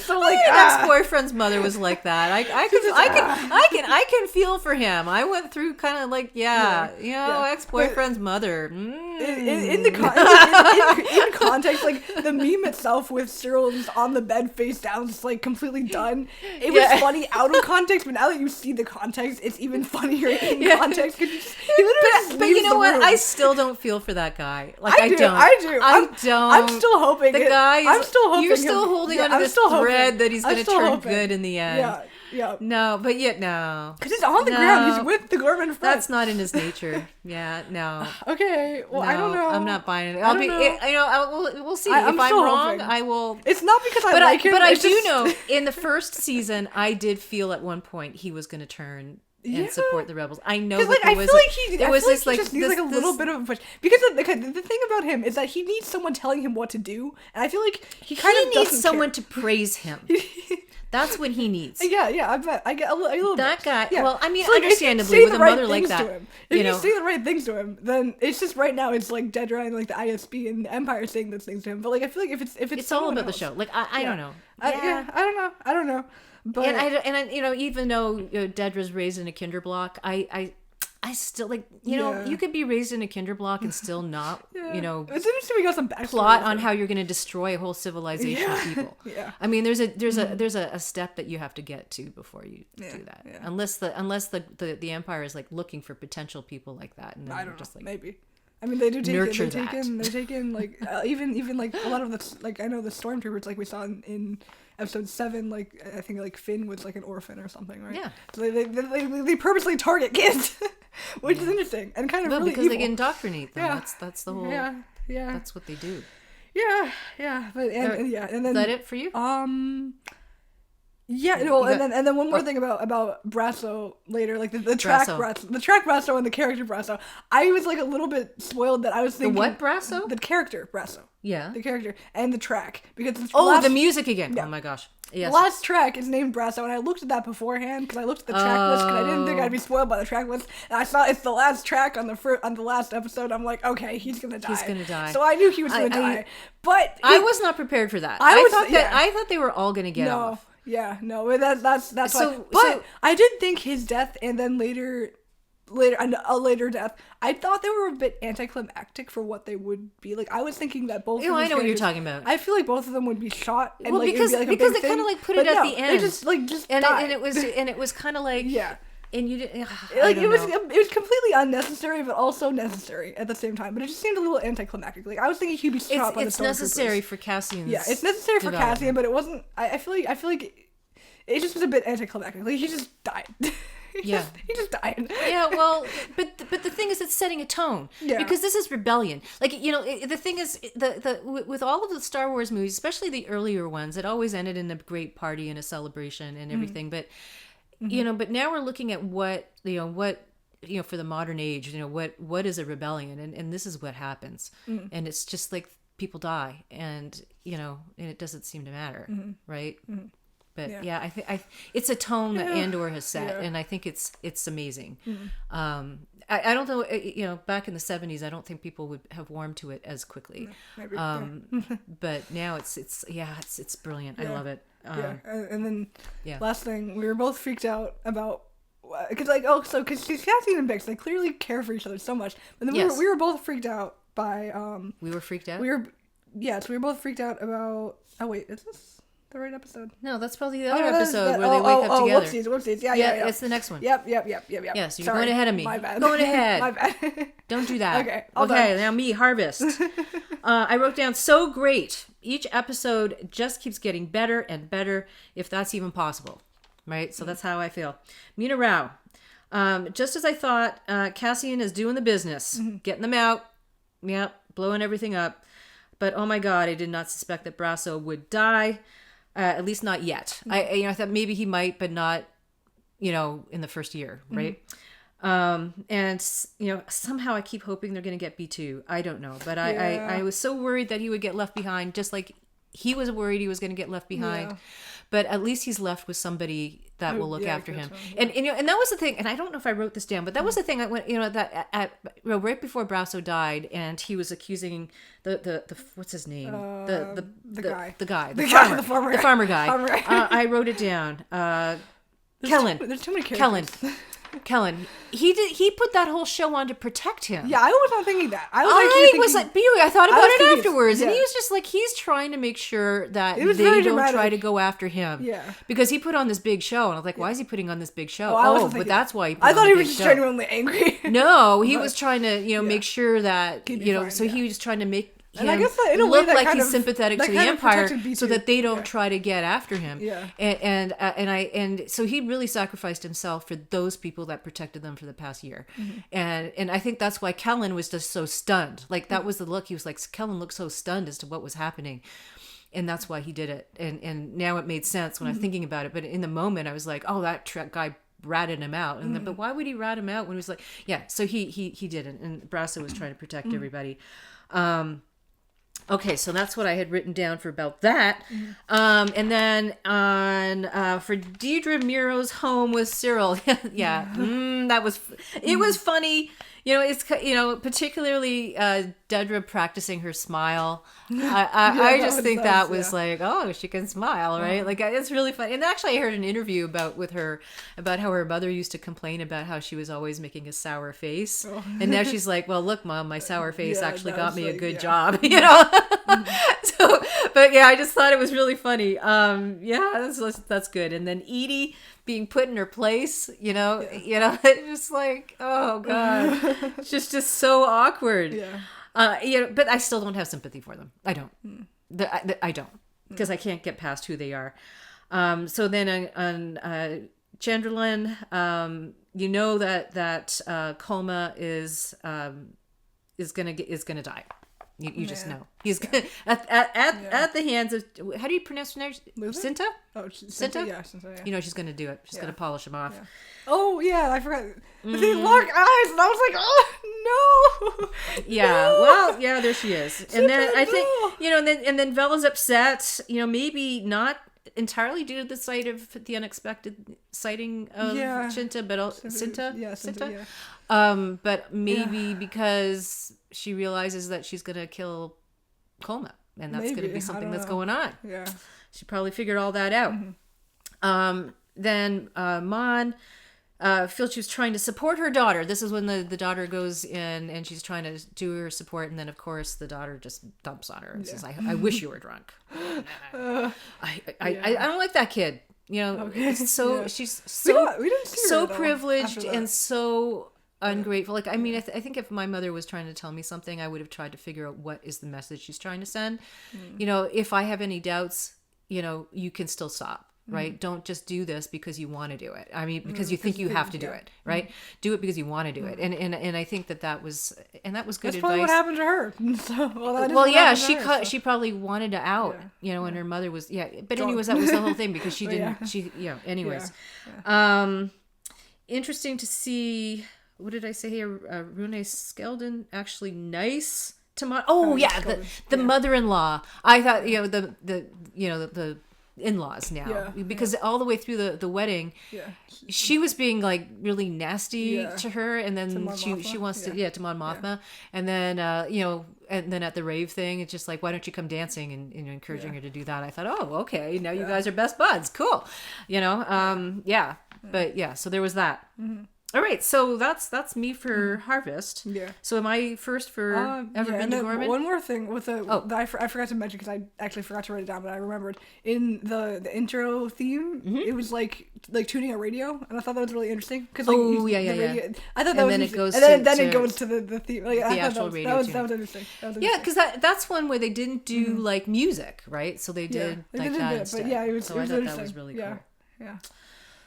so like ex-boyfriend's mother was like that. I can feel for him. I went through kind of like ex-boyfriend's mother. In context, like the meme itself with Cyril just on the bed face down, just like completely done. It was funny out of context, but now that you see the context, it's even funnier in context. But you know what? Room. I still don't feel for that guy. Like I don't. I'm still hoping the guy. I'm still hoping you're still holding onto this thread that he's going to turn good in the end. Yeah. No, but yet no. Because he's on the ground. He's with the Gorman friend. That's not in his nature. Yeah. No. Okay. Well, I don't know. I'm not buying it. We'll see. If I'm wrong, hoping. I will. It's not because I like him. But I do know in the first season, I did feel at one point he was going to turn and support the rebels. I know that I feel like he just needs like a little bit of a push, because the thing about him is that he needs someone telling him what to do, and I feel like he needs someone to praise him. That's what he needs. Yeah, I bet. I get a little that bit. guy. Yeah. Well, I mean, so, like, understandably, with a mother like that, if you say the right things to him, then it's just right now it's like Dedra and like the ISB and the Empire saying those things to him. But like I feel like if it's all about else, the show. Like I don't know. I don't know. But I even though Dedra's raised in a kinder block, I still like you could be raised in a kinder block and still not it's interesting we got some plot on how you're going to destroy a whole civilization of people. I mean there's a step that you have to get to before you do that, unless the Empire is like looking for potential people like that, and then I don't just know, like maybe. I mean, they do take nurture they take in like even like a lot of the like I know the stormtroopers like we saw in episode 7, like I think like Finn was like an orphan or something, right? Yeah. So they purposely target kids, which is interesting and kind of really because evil. they indoctrinate them. That's the whole. Yeah. That's what they do. Yeah. But and then is that it for you? Yeah, well, and then one more thing about Brasso later, like the track Brasso and the character Brasso. I was like a little bit spoiled that I was thinking the what Brasso? The character Brasso. Yeah, the character and the track, because the music again. Yeah. Oh my gosh. Yes. The last track is named Brasso, and I looked at that beforehand because I looked at the track list because I didn't think I'd be spoiled by the track list, and I saw it's the last track on the last episode. I'm like, okay, he's gonna die. So I knew he was gonna die, but I was not prepared for that. I thought they were all gonna get off. Yeah, no, that's why. But I did think his death and then later a later death, I thought they were a bit anticlimactic for what they would be. Like I was thinking that both. I know what you're talking about. I feel like both of them would be shot. And because it would be because they kind of like put it at the end. They just died. and it was kind of like And you didn't it was completely unnecessary, but also necessary at the same time. But it just seemed a little anticlimactic. Like I was thinking he'd be shot by the stormtroopers. It's necessary for Cassian's. Yeah, it's necessary for Cassian, but it wasn't. I feel like it just was a bit anticlimactic. Like he just died. He just died. Yeah, well, but the thing is, it's setting a tone because this is rebellion. Like the thing is, with all of the Star Wars movies, especially the earlier ones, it always ended in a great party and a celebration and everything. But but now we're looking at what for the modern age, what is a rebellion, and this is what happens, and it's just like people die, and and it doesn't seem to matter, right? But Yeah. yeah, I think it's a tone that Andor has set, Yeah. and I think it's amazing. I don't know, back in the 70s, I don't think people would have warmed to it as quickly. Maybe, But now it's brilliant. I love it. yeah. And then yeah. last thing, we were both freaked out about because because Cassie and Bix, they clearly care for each other so much, but then we were both freaked out by We were freaked out. we were both freaked out about. Oh wait, is this the right episode? No, that's probably the other episode where they wake up together. Whoopsies. Yeah. It's the next one. Yep. Yeah, so you're going ahead of me. My bad. Going ahead. My bad. Don't do that. Okay. Okay, now me, Harvest. I wrote down, so great. Each episode just keeps getting better and better, if that's even possible. Right? So that's how I feel. Mina Rao. Just as I thought, Cassian is doing the business. Getting them out. Yep. Blowing everything up. But oh my God, I did not suspect that Brasso would die. At least not yet. I thought maybe he might, but not, in the first year, right? And somehow I keep hoping they're going to get B2. I don't know, but I was so worried that he would get left behind, just like he was worried he was going to get left behind. Yeah. But at least he's left with somebody that will look after him. And that was the thing. And I don't know if I wrote this down, but that was the thing. I went, right before Brasso died, and he was accusing the what's his name, the farmer guy. I wrote it down. Kellen. There's too many characters. Kellen, he put that whole show on to protect him. Yeah, I was not thinking that. I thought about it afterwards, and he was just like, he's trying to make sure that they don't try to go after him. Yeah, because he put on this big show, and I was like, why is he putting on this big show? But that's why he put I on thought the he big was just show. genuinely angry. No, he was trying to make sure that he was trying to make him look like he's sympathetic to the Empire, so that they don't try to get after him. Yeah, and so he really sacrificed himself for those people that protected them for the past year, and I think that's why Kellen was just so stunned. Like that was the look. He was like, Kellen looked so stunned as to what was happening, and that's why he did it. And now it made sense when I'm thinking about it. But in the moment, I was like, oh, that guy ratted him out, and but why would he rat him out when he was like, yeah? So he didn't, and Brasso was trying to protect everybody. Okay, so that's what I had written down for about that. And then for Deidre Miro's home with Cyril, it was funny. It's particularly Dedra practicing her smile. I just think that was like, oh, she can smile, right? Like it's really fun. And actually, I heard an interview with her about how her mother used to complain about how she was always making a sour face, and now she's like, well, look, Mom, my sour face actually got me a good job, So, but yeah, I just thought it was really funny. That's good. And then Edie being put in her place, it's just like, oh God, it's just so awkward. But I still don't have sympathy for them. I don't. I don't, because I can't get past who they are. So then on Chandlerland, that Kolma is gonna die. You just know he's gonna at the hands of, how do you pronounce her name? Cinta? Oh, Cinta. Yeah, Cinta. Yeah. She's gonna do it. She's gonna polish him off. Yeah. Oh yeah, I forgot. They lock eyes, and I was like, oh no. Yeah. No. Well, yeah, there she is. And then I think and then Vella's upset. Maybe not entirely due to the unexpected sighting of Cinta, but Cinta. Yeah, Cinta. But maybe because she realizes that she's gonna kill Kolma, and that's gonna be something that's going on. Yeah, she probably figured all that out. Then Mon feels she was trying to support her daughter. This is when the daughter goes in and she's trying to do her support, and then of course the daughter just dumps on her and says, "I wish you were drunk." I don't like that kid. It's so she's so privileged and so ungrateful. Like, I mean, I think if my mother was trying to tell me something, I would have tried to figure out what is the message she's trying to send. If I have any doubts, you can still stop. Right? Don't just do this because you want to do it. I mean, because you think you have to do it, right? Do it because you want to do it. And I think that was good advice. That's probably what happened to her. She probably wanted to out, and her mother was, but anyways, that was the whole thing, because she didn't, anyways. Interesting to see, what did I say here? Rune Skeldon actually nice to the mother-in-law. I thought, the in-laws now Yeah, because all the way through the wedding, she was being like really nasty to her, and then she wants to to Mon Mothma, and then and then at the rave thing, it's just like, why don't you come dancing, and encouraging her to do that. I thought, oh, okay, now you guys are best buds, cool, but so there was that. All right, so that's me for Harvest. Yeah. So am I first for Ever Been to Gorman? One more thing with that I forgot to mention, because I actually forgot to write it down, but I remembered in the intro theme, it was like tuning a radio, and I thought that was really interesting. Cause, like, radio, I thought that was interesting. And then it goes to the theme, like, the actual radio. That was interesting. Yeah, because that's one where they didn't do like music, right? So they did like that instead. But it was so I thought interesting. That was really cool. Yeah.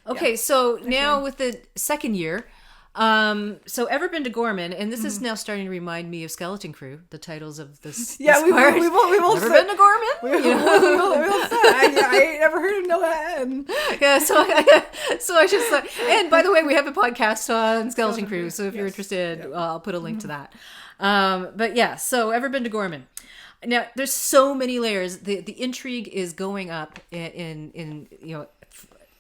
Okay, so now with the second year, so Ever Been to Gorman, and this is now starting to remind me of Skeleton Crew, the titles of this. Yeah, we've all Ever been to Gorman. I ain't never heard of Noah N. Yeah, so I just thought, and by the way, we have a podcast on Skeleton Crew, so if you're interested, I'll put a link to that. But yeah, so Ever Been to Gorman. Now there's so many layers. The intrigue is going up in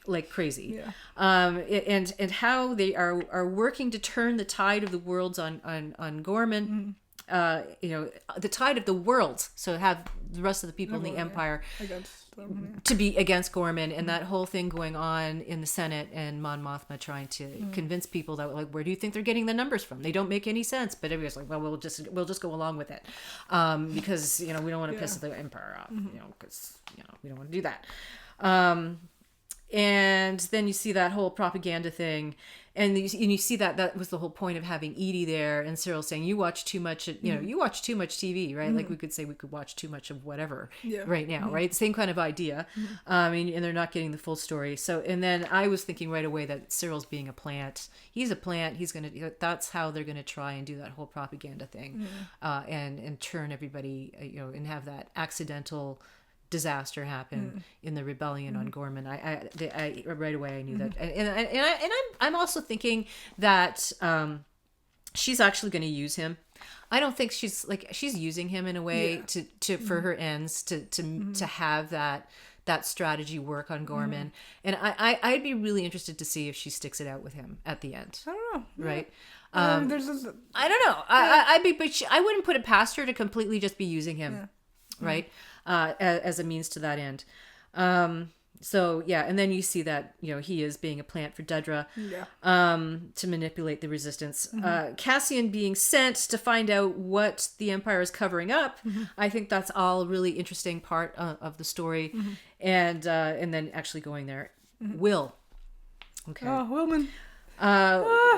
like crazy. And how they are working to turn the tide of the worlds on Gorman. The tide of the world, so have the rest of the people in the empire to be against Gorman, and that whole thing going on in the Senate, and Mon Mothma trying to convince people that, like, where do you think they're getting the numbers from? They don't make any sense. But everybody's like, well, we'll just go along with it, because we don't want to piss the empire off, because we don't want to do that. And then you see that whole propaganda thing, and you see that was the whole point of having Edie there, and Cyril saying, you watch too much, you watch too much TV, right? Like we could say we could watch too much of whatever right now, right? Same kind of idea. And they're not getting the full story. So, and then I was thinking right away that Cyril's being a plant. He's a plant. He's going to, that's how they're going to try and do that whole propaganda thing, and turn everybody, and have that accidental disaster happen in the rebellion on Gorman. I right away I knew that, and I'm also thinking that she's actually going to use him. I don't think she's using him in a way to for her ends to have that strategy work on Gorman, and I'd be really interested to see if she sticks it out with him at the end. I don't know, right? I don't know. I wouldn't put it past her to completely just be using him, right? As a means to that end. And then you see that, he is being a plant for Dedra, to manipulate the resistance. Cassian being sent to find out what the Empire is covering up. I think that's all a really interesting part of the story. And then actually going there. Will. Okay. Oh, Willman.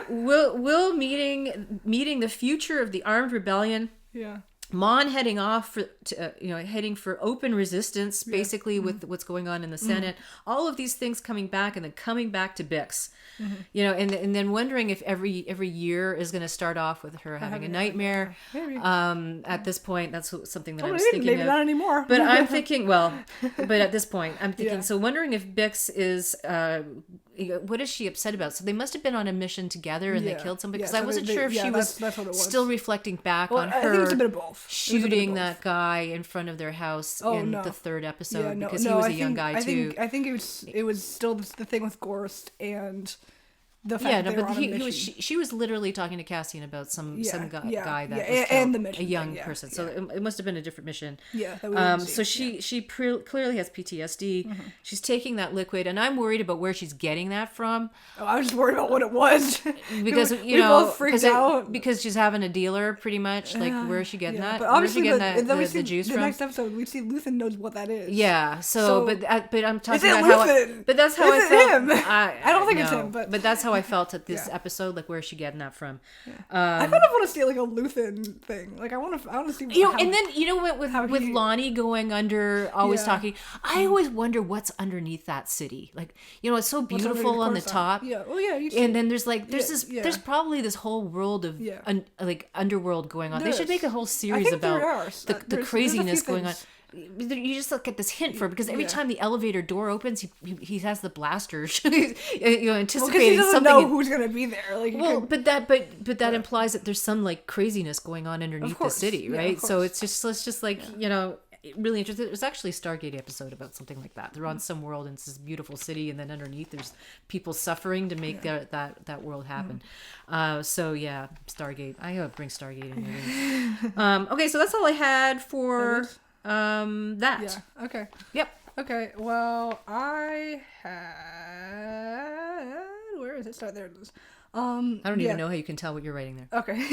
Will meeting the future of the armed rebellion. Yeah. Mon heading off heading for open resistance, basically with what's going on in the Senate. All of these things coming back, and then coming back to Bix, and then wondering if every year is going to start off with her having a nightmare. Maybe. At this point, that's something that I was thinking maybe of. Not anymore. But I'm thinking, but at this point, I'm thinking. So wondering if Bix is. What is she upset about? So they must have been on a mission together, and they killed somebody, because I wasn't sure if she was still reflecting back on her. I think it's a bit of both. Shooting that guy in front of their house in the third episode, because he was a young guy too. I think it was still the thing with Gorst and the fact that they were on a mission. She was literally talking to Cassian about some guy that was killed, and the mission, a young person. So it must have been a different mission. Yeah. So she clearly has PTSD. She's taking that liquid, and I'm worried about where she's getting that from. Oh, I was just worried about what it was, because we both freaked out because she's having a dealer, pretty much. Like, where is she getting that? But obviously, where is she getting the juice from? The next episode, we see Luthen knows what that is. Yeah. So but I'm talking about Luthen? But that's how I felt. Him? I don't think it's him, but that's how I felt at this episode. Like, where is she getting that from? I kind of want to see like a Luthen thing. Like, I want to see. And then with Lonnie going under, always talking. I always wonder what's underneath that city. Like, it's so beautiful on the top. Yeah. Oh yeah. And then there's probably this whole world of like underworld going on. They should make a whole series about the craziness going on. You just look at this hint for it, because every time the elevator door opens, he has the blaster, anticipating he doesn't something. Know who's gonna be there. Like, but that implies that there's some like craziness going on underneath the city, right? So it's just like really interesting. There's actually a Stargate episode about something like that. They're on some world and it's this beautiful city, and then underneath there's people suffering to make that world happen. So yeah, Stargate. I gotta bring Stargate in. Okay, so that's all I had for that. Yeah. Okay. Yep. Okay. Well, I had. Where is it? Start there. It is. I don't even know how you can tell what you're writing there. Okay.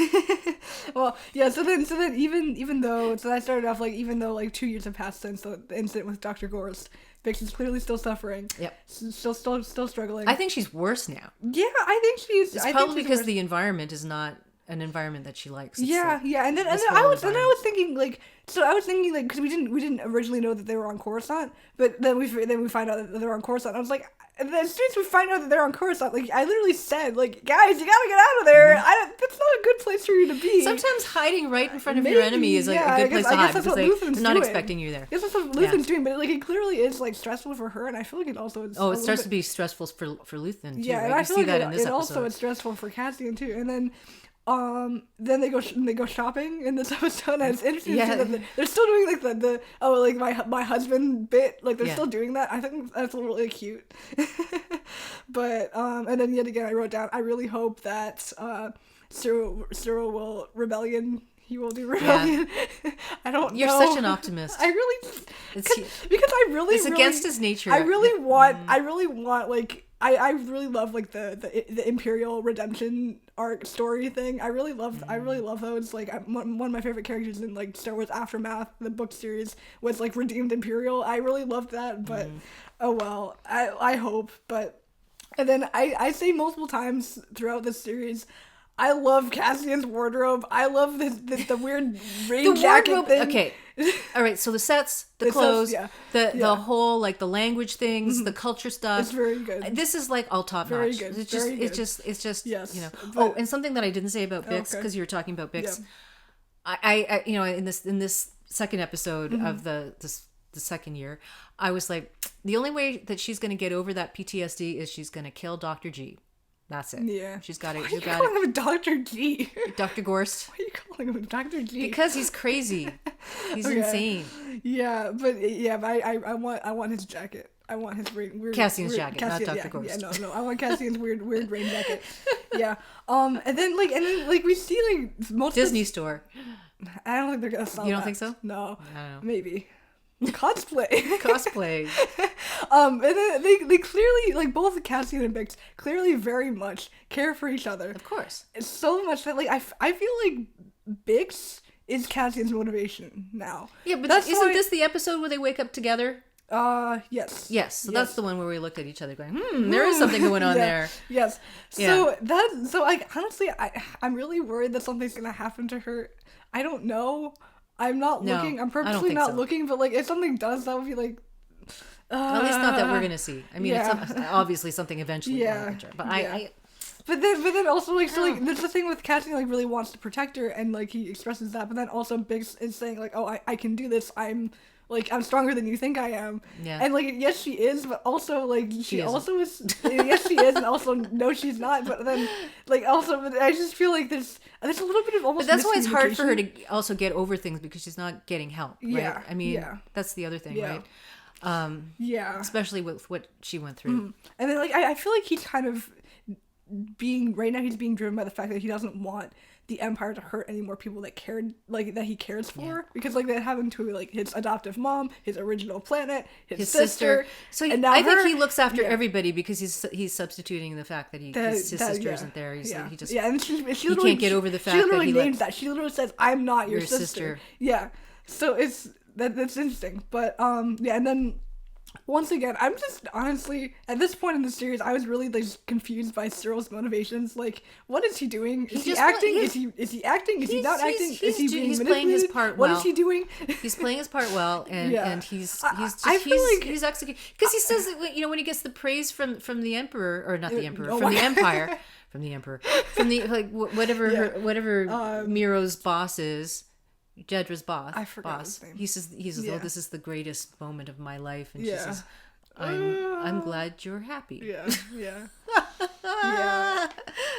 Well, yeah. So then even though I started off like even though like 2 years have passed since the incident with Dr. Gorst, Vix is clearly still suffering. Yep. Still struggling. I think she's worse now. Yeah, I think she's. It's probably because the environment is not an environment that she likes. It's yeah, like yeah, and then I was thinking like because we didn't originally know that they were on Coruscant, but then we find out that they're on Coruscant. I was like, and then as soon as we find out that they're on Coruscant, like I literally said, like, guys, you gotta get out of there. That's not a good place for you to be. Sometimes hiding right in front of your enemy is like a good place to hide because they're not expecting you there. I guess that's what Luthen's doing, but like it clearly is like stressful for her, and I feel like it also is. Oh, it starts to be stressful for Luthen too. Yeah, right? and I feel like in this episode. Also it's stressful for Cassian too, and then. Then they go shopping in this episode, and it's interesting to see that they're still doing like the my husband bit, like they're still doing that. I think that's really cute. But and then yet again I wrote down, I really hope that Cyril will rebellion. He will do rebellion. Yeah. I don't know. You're such an optimist. I really it's against his nature. I really want like I really love like the Imperial redemption arc story thing. I really love those. Like one of my favorite characters in like Star Wars Aftermath, the book series, was like redeemed Imperial. I really loved that, but oh well. I hope, but and then I say multiple times throughout this series, I love Cassian's wardrobe. I love the weird rain jacket thing. Okay. All right, so the sets, the clothes, the whole like the language things, the culture stuff. It's very good. This is like all top very notch. Good. It's just yes, you know. But, and something that I didn't say about Bix because you were talking about Bix. Yeah. I you know in this second episode of the second year, I was like, the only way that she's going to get over that PTSD is she's going to kill Dr. G. That's it. Yeah. She's got it. Why are you calling him Dr. G? Dr. Gorst. Why are you calling him Dr. G? Because he's crazy. He's insane. Yeah, but I want his jacket. I want his weird Cassian's jacket, not Dr. Gorst. Yeah, no. I want Cassian's weird rain jacket. Yeah. And then we see like most Disney store. I don't think they're gonna sell. You don't think so? No. I don't know. Maybe. Cosplay. And then they clearly, like, both Cassian and Bix clearly very much care for each other. Of course. It's so much that, like, I feel like Bix is Cassian's motivation now. Yeah, but isn't this the episode where they wake up together? Yes. Yes, so that's the one where we looked at each other going, there is something going on there. Yes. So like, honestly, I'm really worried that something's gonna happen to her. I don't know. I'm not looking. I'm purposely not looking, but like if something does, that would be like. At least not that we're gonna see. I mean, it's obviously something eventually. Yeah. But But then also like so like there's the thing with Cassian, like really wants to protect her and like he expresses that, but then also Biggs is saying like, oh, I can do this. I'm stronger than you think I am. Yeah. And like yes she is, but also like she also is. Yes she is, and also no she's not. But then like also, but I just feel like there's a little bit of almost. But that's why it's hard for her to also get over things because she's not getting help. Right? Yeah. I mean that's the other thing, right? Especially with what she went through. Mm-hmm. And then like I feel like he's kind of he's being driven by the fact that he doesn't want the Empire to hurt any more people that he cares for, because like that happened to like his adoptive mom, his original planet, his sister. So I think he looks after everybody because he's substituting the fact that his sister isn't there. He can't get over the fact that he names that. She literally says, "I'm not your sister." Yeah. So that's interesting, but and then. Once again, I'm just honestly at this point in the series, I was really like confused by Cyril's motivations. Like, what is he doing? Is he acting? Is he acting? Is he not acting? Is he being manipulated? Playing his part well. What is he doing? He's playing his part well, and he's executing because he says that when he gets the praise from the Emperor or not the Emperor from the Empire from the Emperor from the like whatever Miro's boss is. Jedra's boss. I forgot his name. He says, "Oh, this is the greatest moment of my life," and she says, "I'm glad you're happy." Yeah. Oh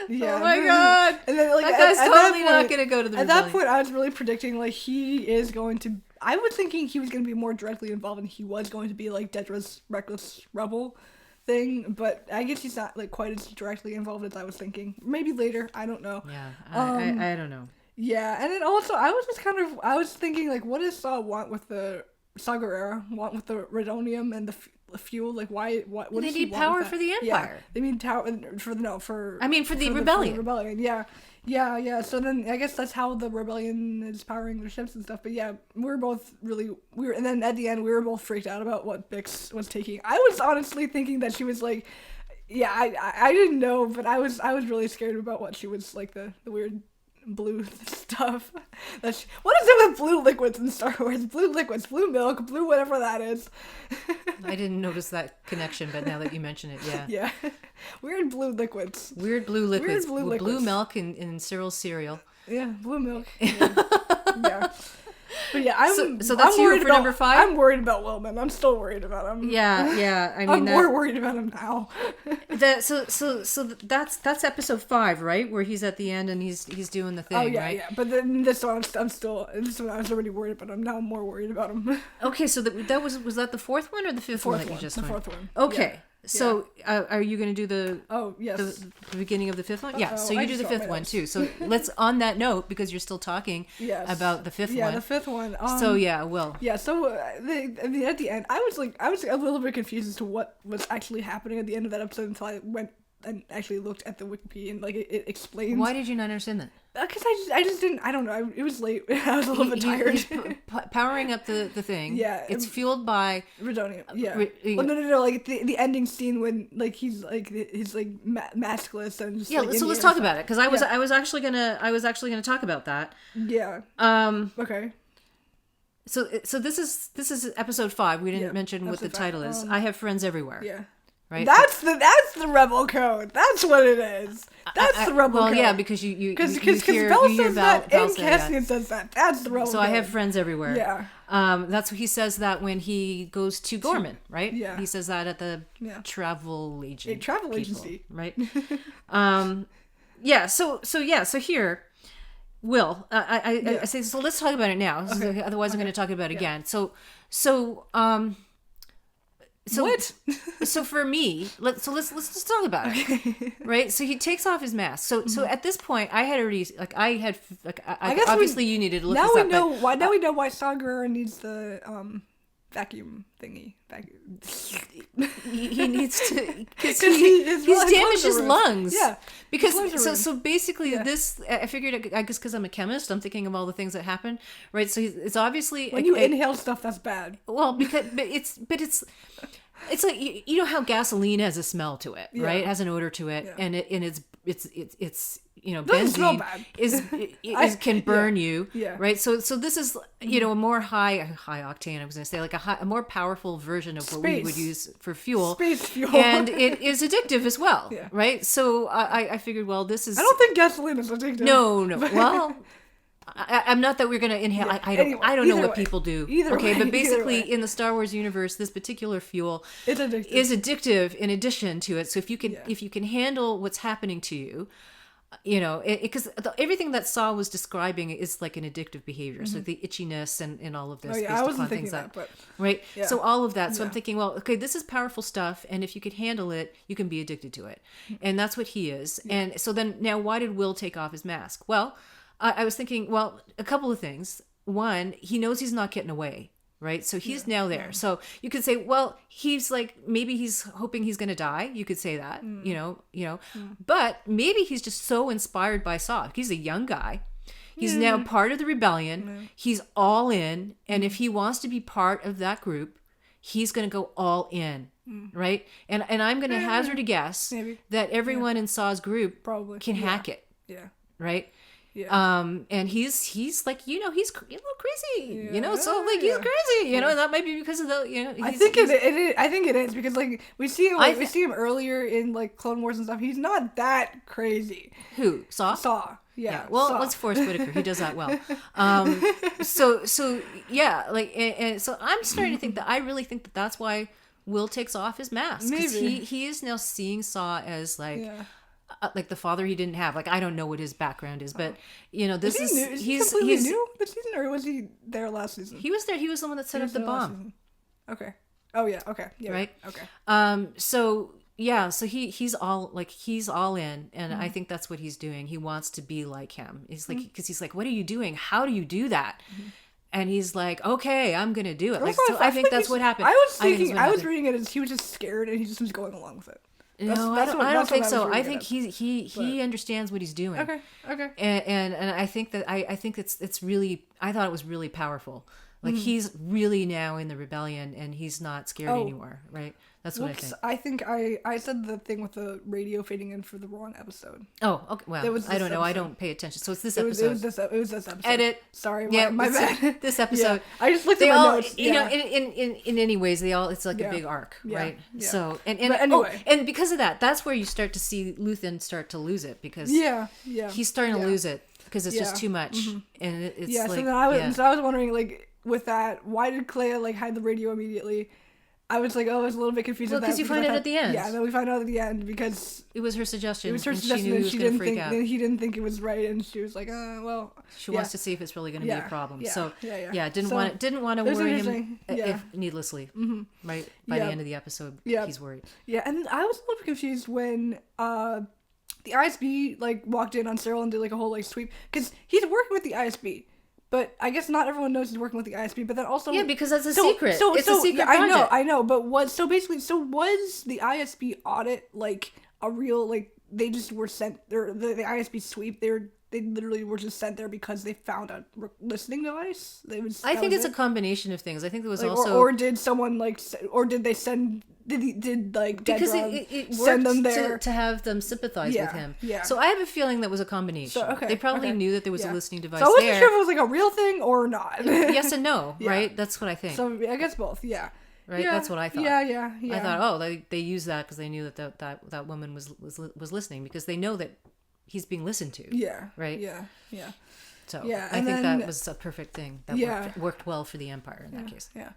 my god! And then, like, that guy's totally not going to go to the. At that point, I was really predicting like he is going to. I was thinking he was going to be more directly involved, and he was going to be like Dedra's reckless rebel thing, but I guess he's not like quite as directly involved as I was thinking. Maybe later, I don't know. Yeah, I don't know. Yeah, and then also I was thinking like, what does Saw want with the Saw Gerrera, want with the Redonium and the fuel? Like, what they need power for the Empire. Yeah, they need power for the rebellion. For the rebellion. Yeah. So then I guess that's how the rebellion is powering their ships and stuff. But yeah, and then at the end we were both freaked out about what Bix was taking. I was honestly thinking that she was like, yeah, I didn't know, but I was really scared about what she was like, the weird blue stuff. What is it with blue liquids in Star Wars? Blue liquids, blue milk, blue whatever that is. I didn't notice that connection, but now that you mention it, yeah. Yeah. Weird blue liquids. Weird blue liquids. Blue milk in Cyril's cereal. Yeah, blue milk. Yeah. But yeah, so that's you for number 5? I'm worried about Wellman. I'm still worried about him. Yeah. I mean, I'm more worried about him now. So that's episode 5, right? Where he's at the end and he's doing the thing, right? Yeah. But then this one, I was already worried about him. Now I'm more worried about him. Okay, so that was that the 4th one or the 5th one that you just went? The 4th one. Okay. Yeah. So, are you going to do the beginning of the 5th one? Yeah, so you do the 5th one too. So let's, on that note, because you're still talking about the 5th one. Yeah, the 5th one. Will. Yeah, so at the end, I was a little bit confused as to what was actually happening at the end of that episode until I went and actually looked at the Wikipedia and like it explains. Why did you not understand that? Because I just didn't. I don't know. It was late. I was a little bit tired. He's powering up the thing. Yeah, it's fueled by Redonium. Yeah. Well, no. Like the ending scene when like he's like maskless and just, like, so let's talk about it because I was actually gonna talk about that. Yeah. Okay. So this is episode 5. We didn't mention what the title is. I have friends everywhere. Yeah. Right? That's the rebel code. That's what it is. That's the rebel code. Well, yeah, because you Bell says that and Cassian says that. That's the rebel code. So I have friends everywhere. Yeah. That's what he says that when he goes to Gorman, right? Yeah. He says that at the travel agent. Travel agency, right? Yeah. So here. Will I say so? Let's talk about it now. Okay. Otherwise, I'm going to talk about it again. So what? So for me, let's just talk about it, right? So he takes off his mask. So at this point, I guess obviously you needed to look this up. Now we know why Saw Gerrera needs the vacuum thingy. He needs to because he's damaged his lungs. Yeah, because so basically this I figured, I guess because I'm a chemist, I'm thinking of all the things that happen, right? So it's obviously when you inhale stuff that's bad. Well, but it's like you know how gasoline has a smell to it, right? It has an odor to it, and it's benzene can burn you, right? So this is a more high octane. I was going to say like a more powerful version of what we would use for fuel, space fuel, and it is addictive as well, right? So I figured, well, this is. I don't think gasoline is addictive. No. Well. I'm not that we're going to inhale. I don't know what people do. But basically in the Star Wars universe, this particular fuel is addictive in addition to it. So if you can handle what's happening to you, because everything that Saw was describing is like an addictive behavior. Mm-hmm. So the itchiness and all of this. I wasn't thinking that, but right. Yeah. So all of that. So I'm thinking, well, okay, this is powerful stuff, and if you could handle it, you can be addicted to it, and that's what he is. Yeah. And so then now, why did Will take off his mask? Well. I was thinking, well, a couple of things. One, he knows he's not getting away, right? So he's now there. So you could say, well, he's like, maybe he's hoping he's going to die. You could say that, but maybe he's just so inspired by Saw. He's a young guy. He's now part of the rebellion. He's all in. And if he wants to be part of that group, he's going to go all in. Right. And I'm going to hazard a guess that everyone in Saw's group probably can hack it. Yeah. Right. Yeah. And he's like, he's a little crazy, so like he's crazy, and that might be because of the, I think it is because like we see him earlier in like Clone Wars and stuff. He's not that crazy. Who? Saw? Yeah. Well, let's Forrest Whitaker. He does that well. So yeah, like, and so I'm starting to think that I really think that that's why Will takes off his mask, because he is now seeing Saw as like. like the father he didn't have. Like, I don't know what his background is, but you know, this is he he's new this season, or was he there last season? He was there. He was the one that set up the bomb. Okay. Oh yeah. Okay. Yeah. Right. Okay. So yeah. So he's all in, and I think that's what he's doing. He wants to be like him. He's like, because he's like, what are you doing? How do you do that? And he's like, okay, I'm gonna do it. Like, so I think that's what happened. I was reading it as he was just scared and he just was going along with it. No, I don't think so. I think he understands what he's doing. Okay. And I think that I think it's really, I thought it was really powerful. Like, he's really now in the rebellion and he's not scared anymore, right? That's what I think. I said the thing with the radio fading in for the wrong episode. Oh, okay. Well, I don't know. I don't pay attention. So it's this episode. It was this episode. Edit. Sorry, yeah, my bad. This episode. Yeah. I just looked at my notes. You know, in any ways, it's like a big arc, right? Yeah. So but anyway. And because of that, that's where you start to see Luthen start to lose it, because he's starting to lose it because it's just too much, and it's like, So then I was wondering, like, with that, why did Clea like hide the radio immediately? I was like, I was a little bit confused. Well, because you find out at the end. Yeah, and then we find out at the end because it was her suggestion. It was her and suggestion, she knew and he was going to freak out. And he didn't think it was right, and she was like, well. She wants to see if it's really going to be a problem. Yeah, didn't want to worry him needlessly. Right by the end of the episode, he's worried. Yeah, and I was a little bit confused when the ISB like walked in on Cyril and did like a whole like sweep, because he's working with the ISB. But I guess not everyone knows he's working with the ISB. But then also, because that's a secret. It's a secret project. I know. But was the ISB audit like a real, like, they just were sent, or the ISB sweep? They literally were just sent there because they found a listening device. I think it's a combination of things. I think there was like, also, or did someone like, or did they send? Did like because it send them there to have them sympathize with him? Yeah. So I have a feeling that was a combination. So, they probably knew that there was a listening device. So I wasn't sure if it was like a real thing or not. Yes and no, right? That's what I think. So I guess both. Yeah. Right. That's what I thought. Yeah. I thought, they used that because they knew that woman was listening, because they know that he's being listened to. Yeah. Right. Yeah. So I think that was a perfect thing. That worked well for the Empire in that case. Yeah.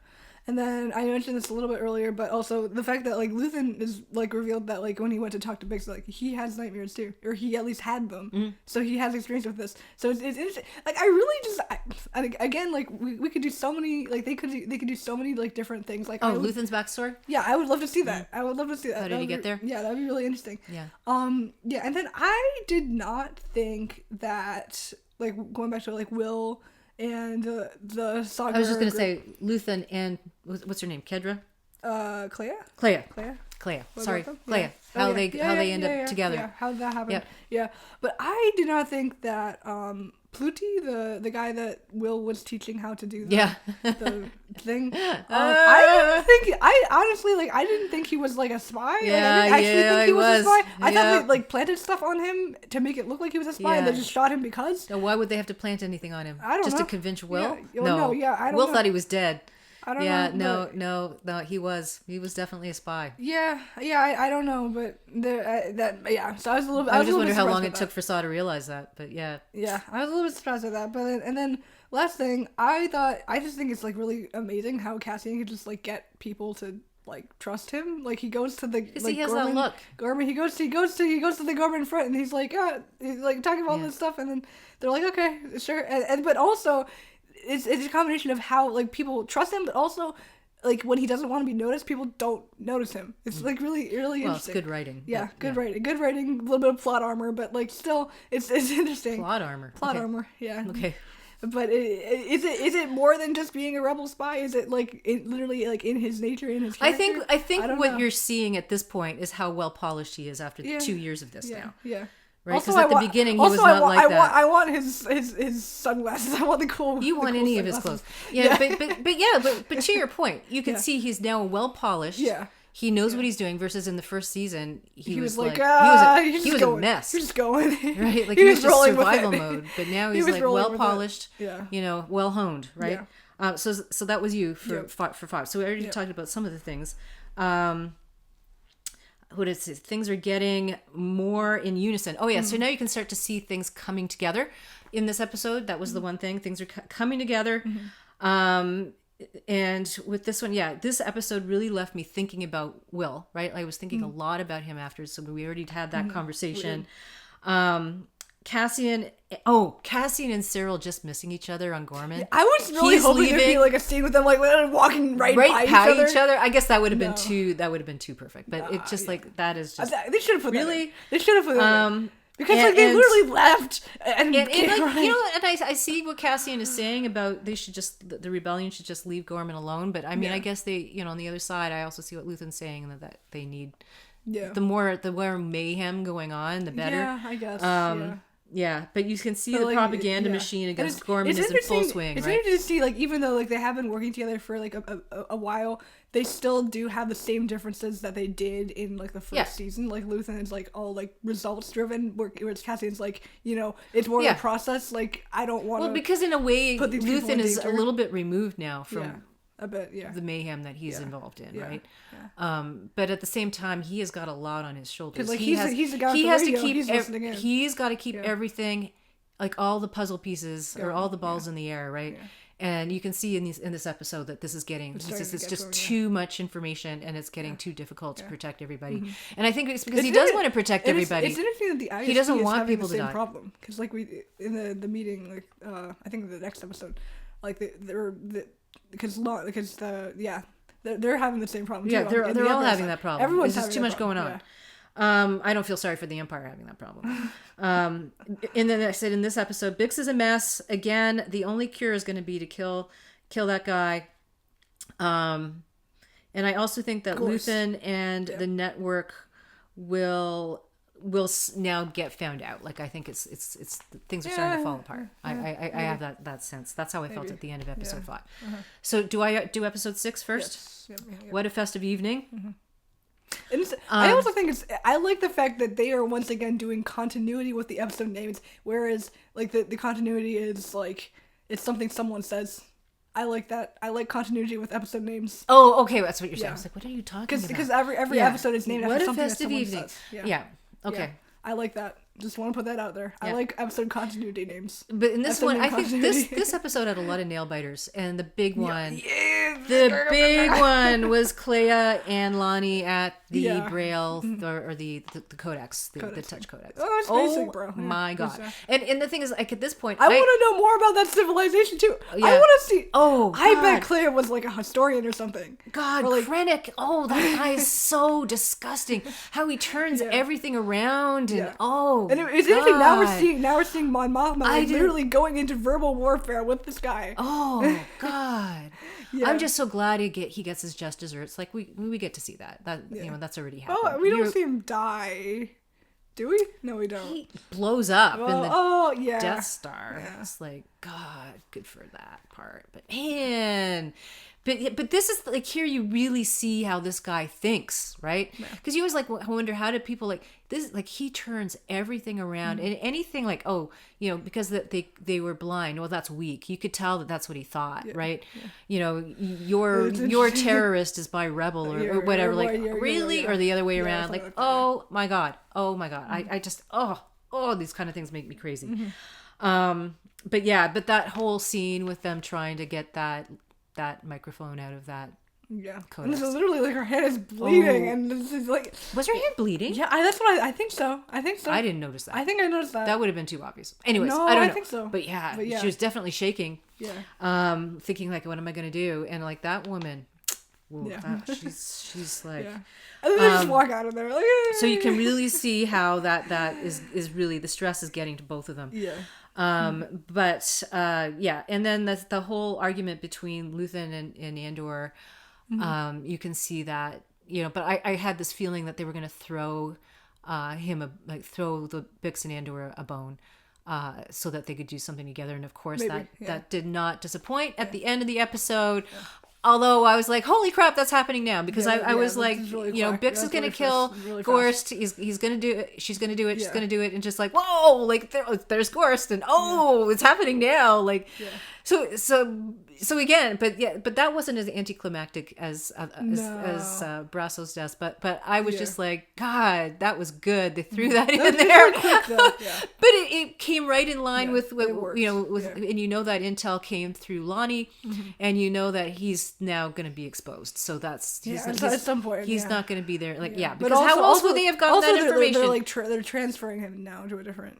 And then I mentioned this a little bit earlier, but also the fact that like Luthen is like revealed that like when he went to talk to Bix, like he has nightmares too, or he at least had them. So he has experience with this. So it's interesting. Like I really just again, like we could do so many, like they could do so many like different things. Like Luthen's backstory. Yeah, I would love to see that. I would love to see that. How did he get there? Yeah, that'd be really interesting. Yeah. Yeah, and then I did not think that, like, going back to like Will and the saga. I was just gonna say Luthen and what's her name? Kedra. Clea. Sorry, Clea. How they end up together. Yeah, how did that happen? Yeah, but I did not think that Pluty, the guy that Will was teaching how to do the thing. I honestly, like, I didn't think he was like a spy. Yeah, I didn't actually think he was a spy. I thought they like planted stuff on him to make it look like he was a spy, and they just shot him because. Now, why would they have to plant anything on him? I don't know. Just to convince Will? I don't Will know. thought he was dead. I don't know. No, he was definitely a spy. Yeah, I don't know, but so I was a little bit. I just wonder how long it took for Saw to realize that, but yeah, I was a little bit surprised at that. But and then last thing, I just think it's like really amazing how Cassian could just like get people to like trust him. Like he goes to the like he has that look. Gorman, he goes to the Gorman front, and he's like he's like talking about all this stuff, and then they're like, okay, sure, and but also. It's a combination of how like people trust him, but also like when he doesn't want to be noticed, people don't notice him. It's like really interesting. It's good writing. Yeah, good writing, a little bit of plot armor, but like still, it's interesting. Plot armor. Armor. Yeah. Okay. But is it more than just being a rebel spy? Is it like literally like in his nature, in his character? I think what you're seeing at this point is how well polished he is after 2 years of this now. Yeah. Right, because at the beginning he was not like that. I want his sunglasses. I want the cool. You want any of his clothes? Yeah, but to your point, you can see he's now well polished. Yeah, he knows what he's doing. Versus in the first season, he was like he was a mess. He was just going right, like he was just survival mode. But now he's like well polished. Yeah, well honed. Right. Yeah. So that was you for 5. So we already talked about some of the things. What is it? Things are getting more in unison. Oh yeah, so now you can start to see things coming together in this episode. That was the one thing. Things are coming together. And with this one, this episode really left me thinking about Will, right? I was thinking a lot about him after, so we already had that conversation. Cassian and Cyril just missing each other on Gorman. I was really hoping there'd be like a scene with them like walking right by each other. I guess that would have been too perfect. But it's just like that is just they should have put really that in. They should have put that in. Because they literally left and like, you know, and I see what Cassian is saying about the rebellion should just leave Gorman alone. But I mean, I guess they, you know, on the other side, I also see what Luthen's saying that they need the more mayhem going on, the better. Yeah, I guess. Yeah, but you can see the propaganda machine against Gorman is in full swing. It's right? interesting to see, like, even though like they have been working together for like a while, they still do have the same differences that they did in like the first season. Like Luthen is like all like results driven, whereas Cassian's like, you know, it's more of a process. Like I don't want to. Well, because in a way, Luthen is a little bit removed now from. A bit, the mayhem that he's involved in, right? Yeah. But at the same time, he has got a lot on his shoulders. Like he's the guy with the radio. He's got to keep everything, like all the puzzle pieces or all the balls in the air, right? Yeah. And you can see in this episode that this is getting it's just too much information, and it's getting too difficult to protect everybody. And I think it's because he does want to protect everybody. It's interesting that the ISP he doesn't want people to die. Problem because like we in the meeting, like I think the next episode, like they're having the same problem. Yeah, too. they're all having that problem. Everyone's There's having too much going on. Yeah. I don't feel sorry for the Empire having that problem. And then I said in this episode, Bix is a mess again. The only cure is going to be to kill that guy. And I also think that Luthen and the network will now get found out. Like I think it's things are starting to fall apart. I have that sense. That's how I felt at the end of episode 5. So do I do episode 6 first? Yes. What a festive evening. And I also think I like the fact that they are once again doing continuity with the episode names, whereas like the continuity is like it's something someone says. I like that. I like continuity with episode names. Oh, okay, that's what you're saying. I was like, what are you talking about? Because every episode is named after something that someone says. Yeah. Okay. Yeah. I like that. Just want to put that out there. I like episode continuity names. But in this one, I think this episode had a lot of nail biters, and the big one, was Clea and Lonnie at the Braille or the Codex, the Touch Codex. Oh, that's basic, bro. My God! And the thing is, like at this point, I want to know more about that civilization too. I want to see. Oh, God. I bet Clea was like a historian or something. God, like, Krennic. Oh, that guy is so disgusting. How he turns everything around and and it's interesting. Now we're seeing Mon Mothma literally going into verbal warfare with this guy. Oh God! I'm just so glad he gets his just desserts. Like we get to see that you know that's already happened. Oh, we don't see him die, do we? No, we don't. He blows up in the Death Star. Yeah. It's like God, good for that part. But man. But this is like here you really see how this guy thinks, right? Because you always like wonder how did people like this like he turns everything around and anything like because they were blind, well that's weak. You could tell that's what he thought, right? You know your terrorist is by rebel or whatever, like really or the other way around, like oh my god, I just these kind of things make me crazy. But that whole scene with them trying to get that microphone out of that codex. And this is literally like her head is bleeding and this is like was her hand bleeding? Yeah, that's what I think so. I didn't notice that. I think I noticed that. That would have been too obvious. Anyways, no, I don't know. I think so. But she was definitely shaking. Yeah. Thinking like what am I going to do? And like that woman she's like and then they just walk out of there like so you can really see how that is really the stress is getting to both of them. And then the whole argument between Luthen and Andor, you can see that, but I had this feeling that they were going to throw throw the Bix and Andor a bone, so that they could do something together. And of course that did not disappoint at the end of the episode. Although I was like, holy crap, that's happening now. Because I was like, really Bix is going to kill Gorst. He's going to do it. She's going to do it. She's going to do it. And just like, whoa, like there's Gorst. And it's happening now. Like, so So again, but that wasn't as anticlimactic as Brasso's death. But I was just like, God, that was good. They threw that in there. But it came right in line with and you know that intel came through Lonnie, and you know that he's now going to be exposed. So that's at some point he's not going to be there. Because but also, how else would they have gotten that information? They're like they're transferring him now to a different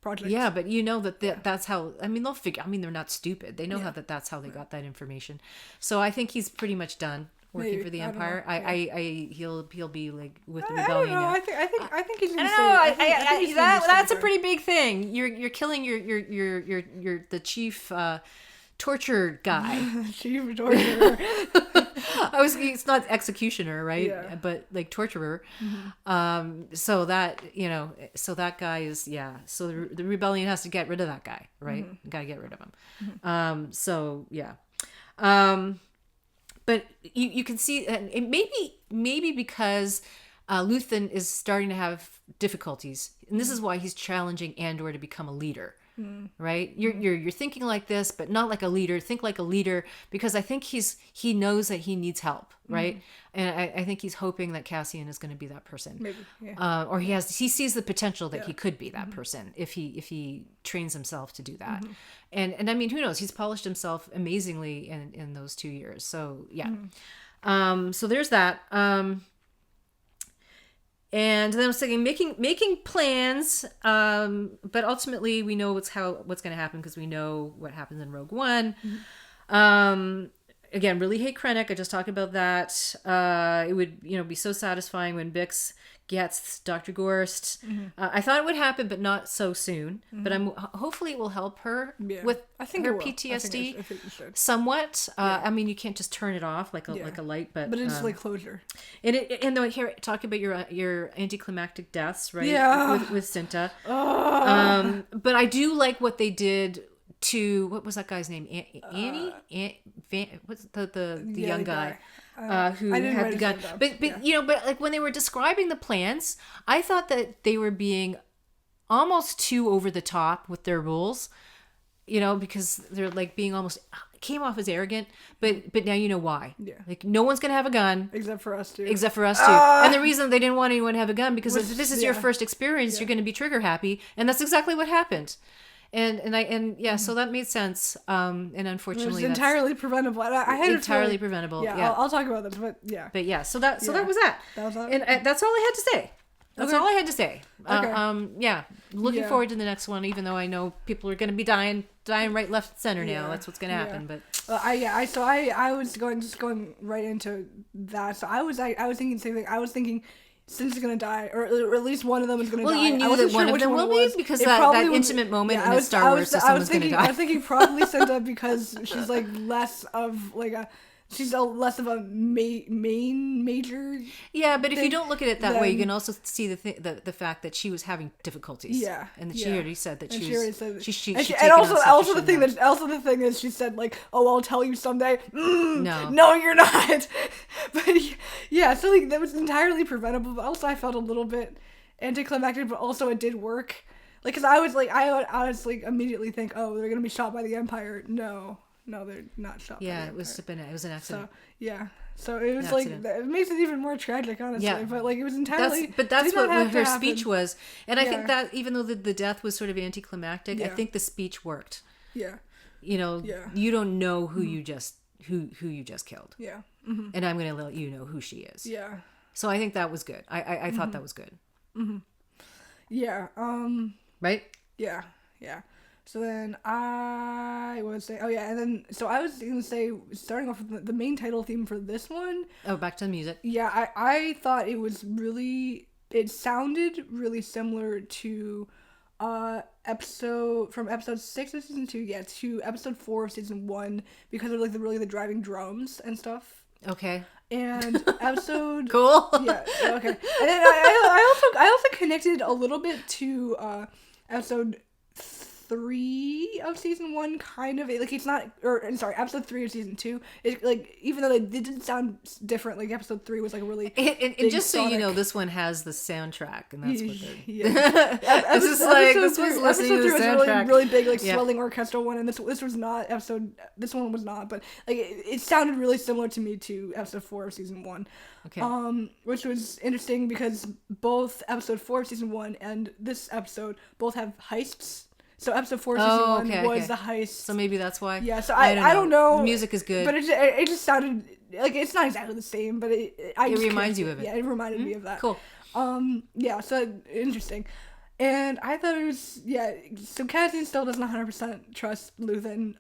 project. Yeah, but you know that's how. I mean, they'll figure. I mean, they're not stupid. They know how that's how they got that information. So I think he's pretty much done working for the Empire. He'll be like with the rebellion. I think he's gonna stay. That's a pretty big thing. You're killing your the chief torture guy. Chief torturer. It's not executioner, right? Yeah. But like torturer. So that guy is, so the rebellion has to get rid of that guy, right? Gotta get rid of him. So yeah. But you can see, and maybe because Luthen is starting to have difficulties, and this is why he's challenging Andor to become a leader. Right, you're thinking like this, but not like a leader. Think like a leader, because I think he knows that he needs help, right? And I think he's hoping that Cassian is going to be that person, maybe, or he sees the potential that he could be that person if he trains himself to do that. And I mean, who knows? He's polished himself amazingly in those 2 years. So yeah, so there's that. And then I was thinking making plans, but ultimately we know what's going to happen, because we know what happens in Rogue One. Again, really hate Krennic. I just talked about that. It would be so satisfying when Bix gets Dr. Gorst. I thought it would happen, but not so soon. But hopefully it will help her with her PTSD I think it should. Somewhat. I mean, you can't just turn it off like a light, but it's like closure. And though here, talk about your anticlimactic deaths, right? With Cinta. But I do like what they did to, what was that guy's name? Annie? What's the young guy? Who had the gun. But but like when they were describing the plans, I thought that they were being almost too over the top with their rules, because they're like being almost, came off as arrogant, but now you know why. Like, no one's gonna have a gun except for us two. And the reason they didn't want anyone to have a gun, because if this is your first experience, you're going to be trigger happy, and that's exactly what happened. So that made sense. And unfortunately, it was entirely preventable. I had entirely preventable. Yeah, I'll talk about this, but yeah. But yeah, so that was that. That was that. And that's all I had to say. That's all I had to say. Okay. Looking forward to the next one, even though I know people are going to be dying right, left, center now. That's what's going to happen. But I was going right into that. So I was thinking the same thing. I was thinking, Cinta's gonna die, or at least one of them is gonna die. Well, you knew that one of them will be, because that intimate moment in Star Wars, someone's gonna die. I was thinking probably Cinta, because she's like less of like a. She's less of a main major. Yeah, but if you don't look at it that way, you can also see the fact that she was having difficulties. Yeah, and that she already said that she also the thing is she said like, oh, I'll tell you someday. No, you're not. But yeah, so like that was entirely preventable. But also I felt a little bit anticlimactic, but also it did work. Like, because I was like immediately think, oh, they're gonna be shot by the Empire. No, they're not shot. Yeah, it was an accident. So it was like, it makes it even more tragic, honestly. Yeah. But like, it was entirely. That's what her speech was, and I think that even though the death was sort of anticlimactic, I think the speech worked. Yeah. You don't know who you just killed. Yeah. And I'm gonna let you know who she is. Yeah. So I think that was good. I thought that was good. Yeah. Right. Yeah. Yeah. So then I was saying, and then I was going to say, starting off with the main title theme for this one. Oh, back to the music. Yeah, I thought it sounded really similar to episode 6 of season 2, to episode 4 of season 1, because of like the driving drums and stuff. Okay. And episode cool. Yeah. Okay. And then I also connected a little bit to episode 3 of season 1 kind of like it's not, or I'm sorry, episode 3 of season 2. It like even though they didn't sound different, like episode 3 was like really. And just so you know, this one has the soundtrack, and that's what they're. Yeah. This is like this was listening to the soundtrack. Really big, like swelling orchestral one, and this was not episode. This one was not, but like it sounded really similar to me to episode 4 of season 1. Okay. Which was interesting because both episode 4 of season 1 and this episode both have heists. So episode 4 of season 1 was the heist. So maybe that's why. Yeah. So I don't know. The music is good, but it just sounded like it's not exactly the same, but it reminds you of it. Yeah, it reminded me of that. Cool. Yeah. So interesting. And I thought it was, so Cassian still doesn't 100% trust Luthen.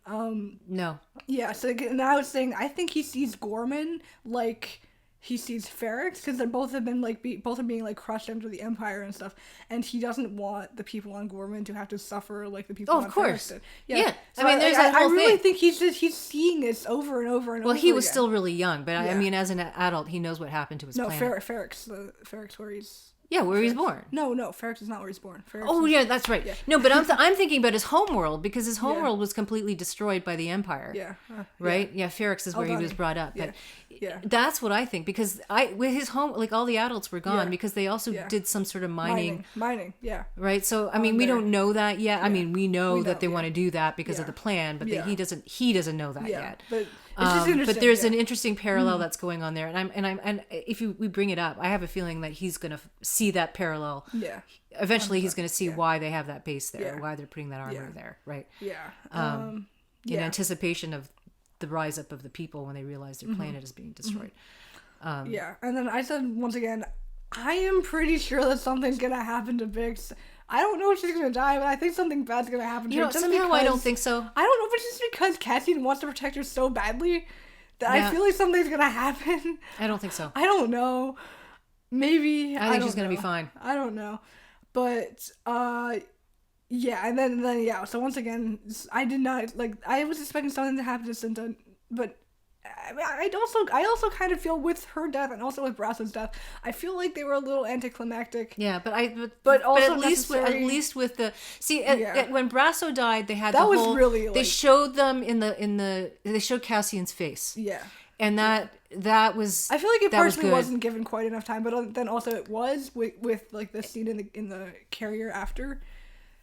No. Yeah, so and I was saying, I think he sees Gorman like he sees Ferrex, because they're both have been like, both are being like crushed under the Empire and stuff, and he doesn't want the people on Gorman to have to suffer like the people on Ferrex. Of course. Did. Yeah. So I mean, there's that whole thing. I really think he's seeing this over and over and over. Well, he was still really young, but I mean, as an adult, he knows what happened to his planet. No, Ferrex where he's... Yeah, where he's born. No, Ferrex is not where he's born. Yeah, that's right. Yeah. No, but I'm thinking about his homeworld, because his homeworld was completely destroyed by the Empire. Yeah. Right? Yeah, Ferrex is where he was brought up. But yeah. That's what I think, because with his home, like all the adults were gone because they also did some sort of mining. Mining, yeah. Right? So, I mean, we don't know that yet. Yeah. I mean, we know that they want to do that because of the plan, but he doesn't know that yet. But it's just interesting. But there's an interesting parallel that's going on there, and if we bring it up, I have a feeling that he's going to see that parallel. Yeah. Eventually, he's going to see why they have that base there, why they're putting that armor there, right? Yeah. In anticipation of the rise up of the people when they realize their planet is being destroyed. Yeah, and then I said once again, I am pretty sure that something's going to happen to Bix. I don't know if she's going to die, but I think something bad's going to happen to her. Somehow I don't think so. I don't know, but just because Cassian wants to protect her so badly that I feel like something's going to happen. I don't think so. I don't know. Maybe. I think she's going to be fine. I don't know. But, yeah, and then, so once again, I did not, like, I was expecting something to happen to Cinta, but I also kind of feel with her death and also with Brasso's death, I feel like they were a little anticlimactic. Yeah, but at least with the when Brasso died, they had that the whole. Really, like, they showed them they showed Cassian's face. Yeah, and that was. I feel like it partially wasn't given quite enough time, but then also it was with like the scene in the carrier after.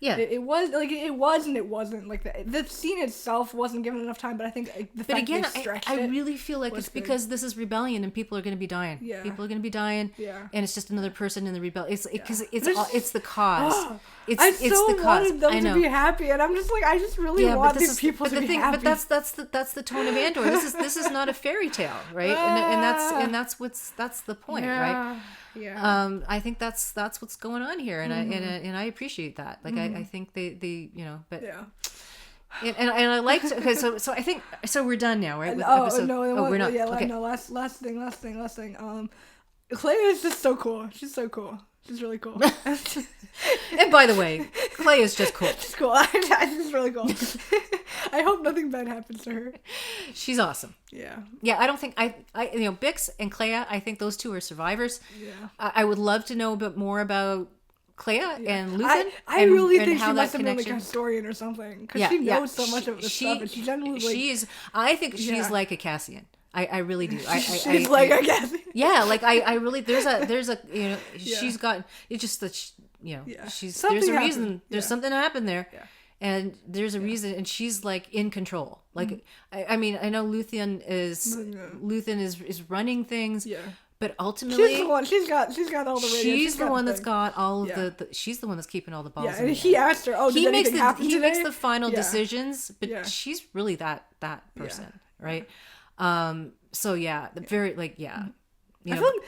Yeah, it was like it was and it wasn't, like the scene itself wasn't given enough time, but I think the fact that they stretched I really feel like it's good. Because this is rebellion and people are going to be dying. Yeah, people are going to be dying. Yeah, and it's just another person in the rebellion. It's because it's the cause. It's the cause. Wanted them to be happy, and I'm just like, I just really want these people to be happy. But that's the tone of Andor. This is not a fairy tale, right? And that's the point, right? Yeah. I think that's what's going on here, and I appreciate that. Like I think they but yeah. And I liked so I think we're done now, right? With episode, we're not. Yeah, okay. No, last thing. Clay is just so cool. She's so cool. She's really cool. And by the way, Clay is just cool. She's cool. She's really cool. I hope nothing bad happens to her. She's awesome. Yeah. Yeah, I don't think Bix and Clea, I think those two are survivors. Yeah. I would love to know a bit more about Clea and Luthen. I really think she must have been like a historian or something, because she knows so much of this stuff, and she generally I think she's like a Cassian. I really do. She's like a Cassian. Yeah, like I really there's a she's got it's just that she's there's a reason there's something happened there. Yeah. And there's a reason, and she's like in control. Like I mean, I know Luthen is running things. Yeah. But ultimately, she's the one. She's got all the radio. She's the one that's got all of the. She's the one that's keeping all the balls. Yeah, and he asked her, "Oh, did anything happen today?" He makes the final decisions, but she's really that person, right? So very like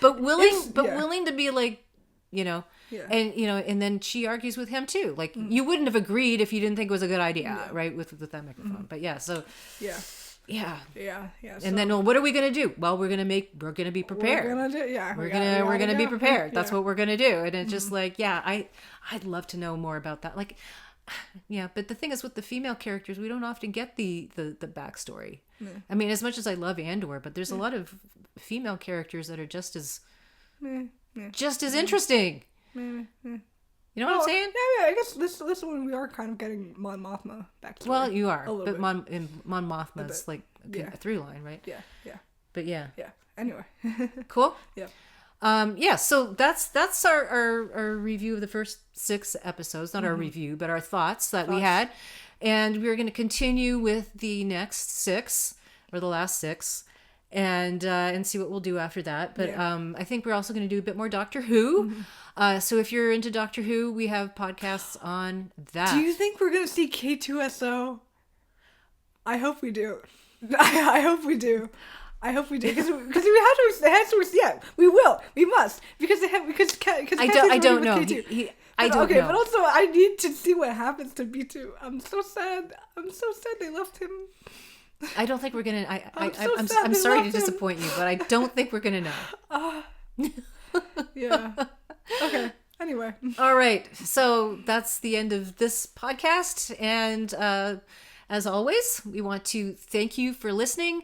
but willing to be like, and and then she argues with him too. Like you wouldn't have agreed if you didn't think it was a good idea, right? With that microphone, but so yeah. And then, what are we gonna do? Well, we're gonna be prepared. We're gonna be prepared. That's what we're gonna do. And it's just like, I'd love to know more about that. Like, but the thing is, with the female characters, we don't often get the backstory. I mean, as much as I love Andor, but there's a lot of female characters that are just as interesting. You know what I'm saying? Yeah. I guess this one we are kind of getting Mon Mothma back to. Well, you are, but bit. Mon Mothma is like a through line, right? Yeah. But yeah. Anyway. Cool. Yeah. So that's our review of the first 6 episodes. Not our review, but our thoughts that we had. And we're going to continue with the next 6 or the last 6 and see what we'll do after that. But I think we're also going to do a bit more Doctor Who. So if you're into Doctor Who, we have podcasts on that. Do you think we're going to see K2SO? I hope we do. I hope we do. Because we have to. Yeah, we will. We must because they have because I don't know. I don't know. But also I need to see what happens to B2. I'm so sad. They left him. I don't think we're gonna. I'm sorry to disappoint you, but I don't think we're gonna know. Yeah. Okay. Anyway. All right. So that's the end of this podcast, and as always, we want to thank you for listening.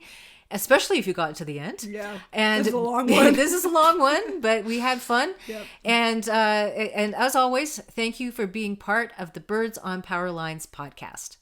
Especially if you got to the end. Yeah. And this is a long one. This is a long one, but we had fun. Yep. And as always, thank you for being part of the Birds on Power Lines podcast.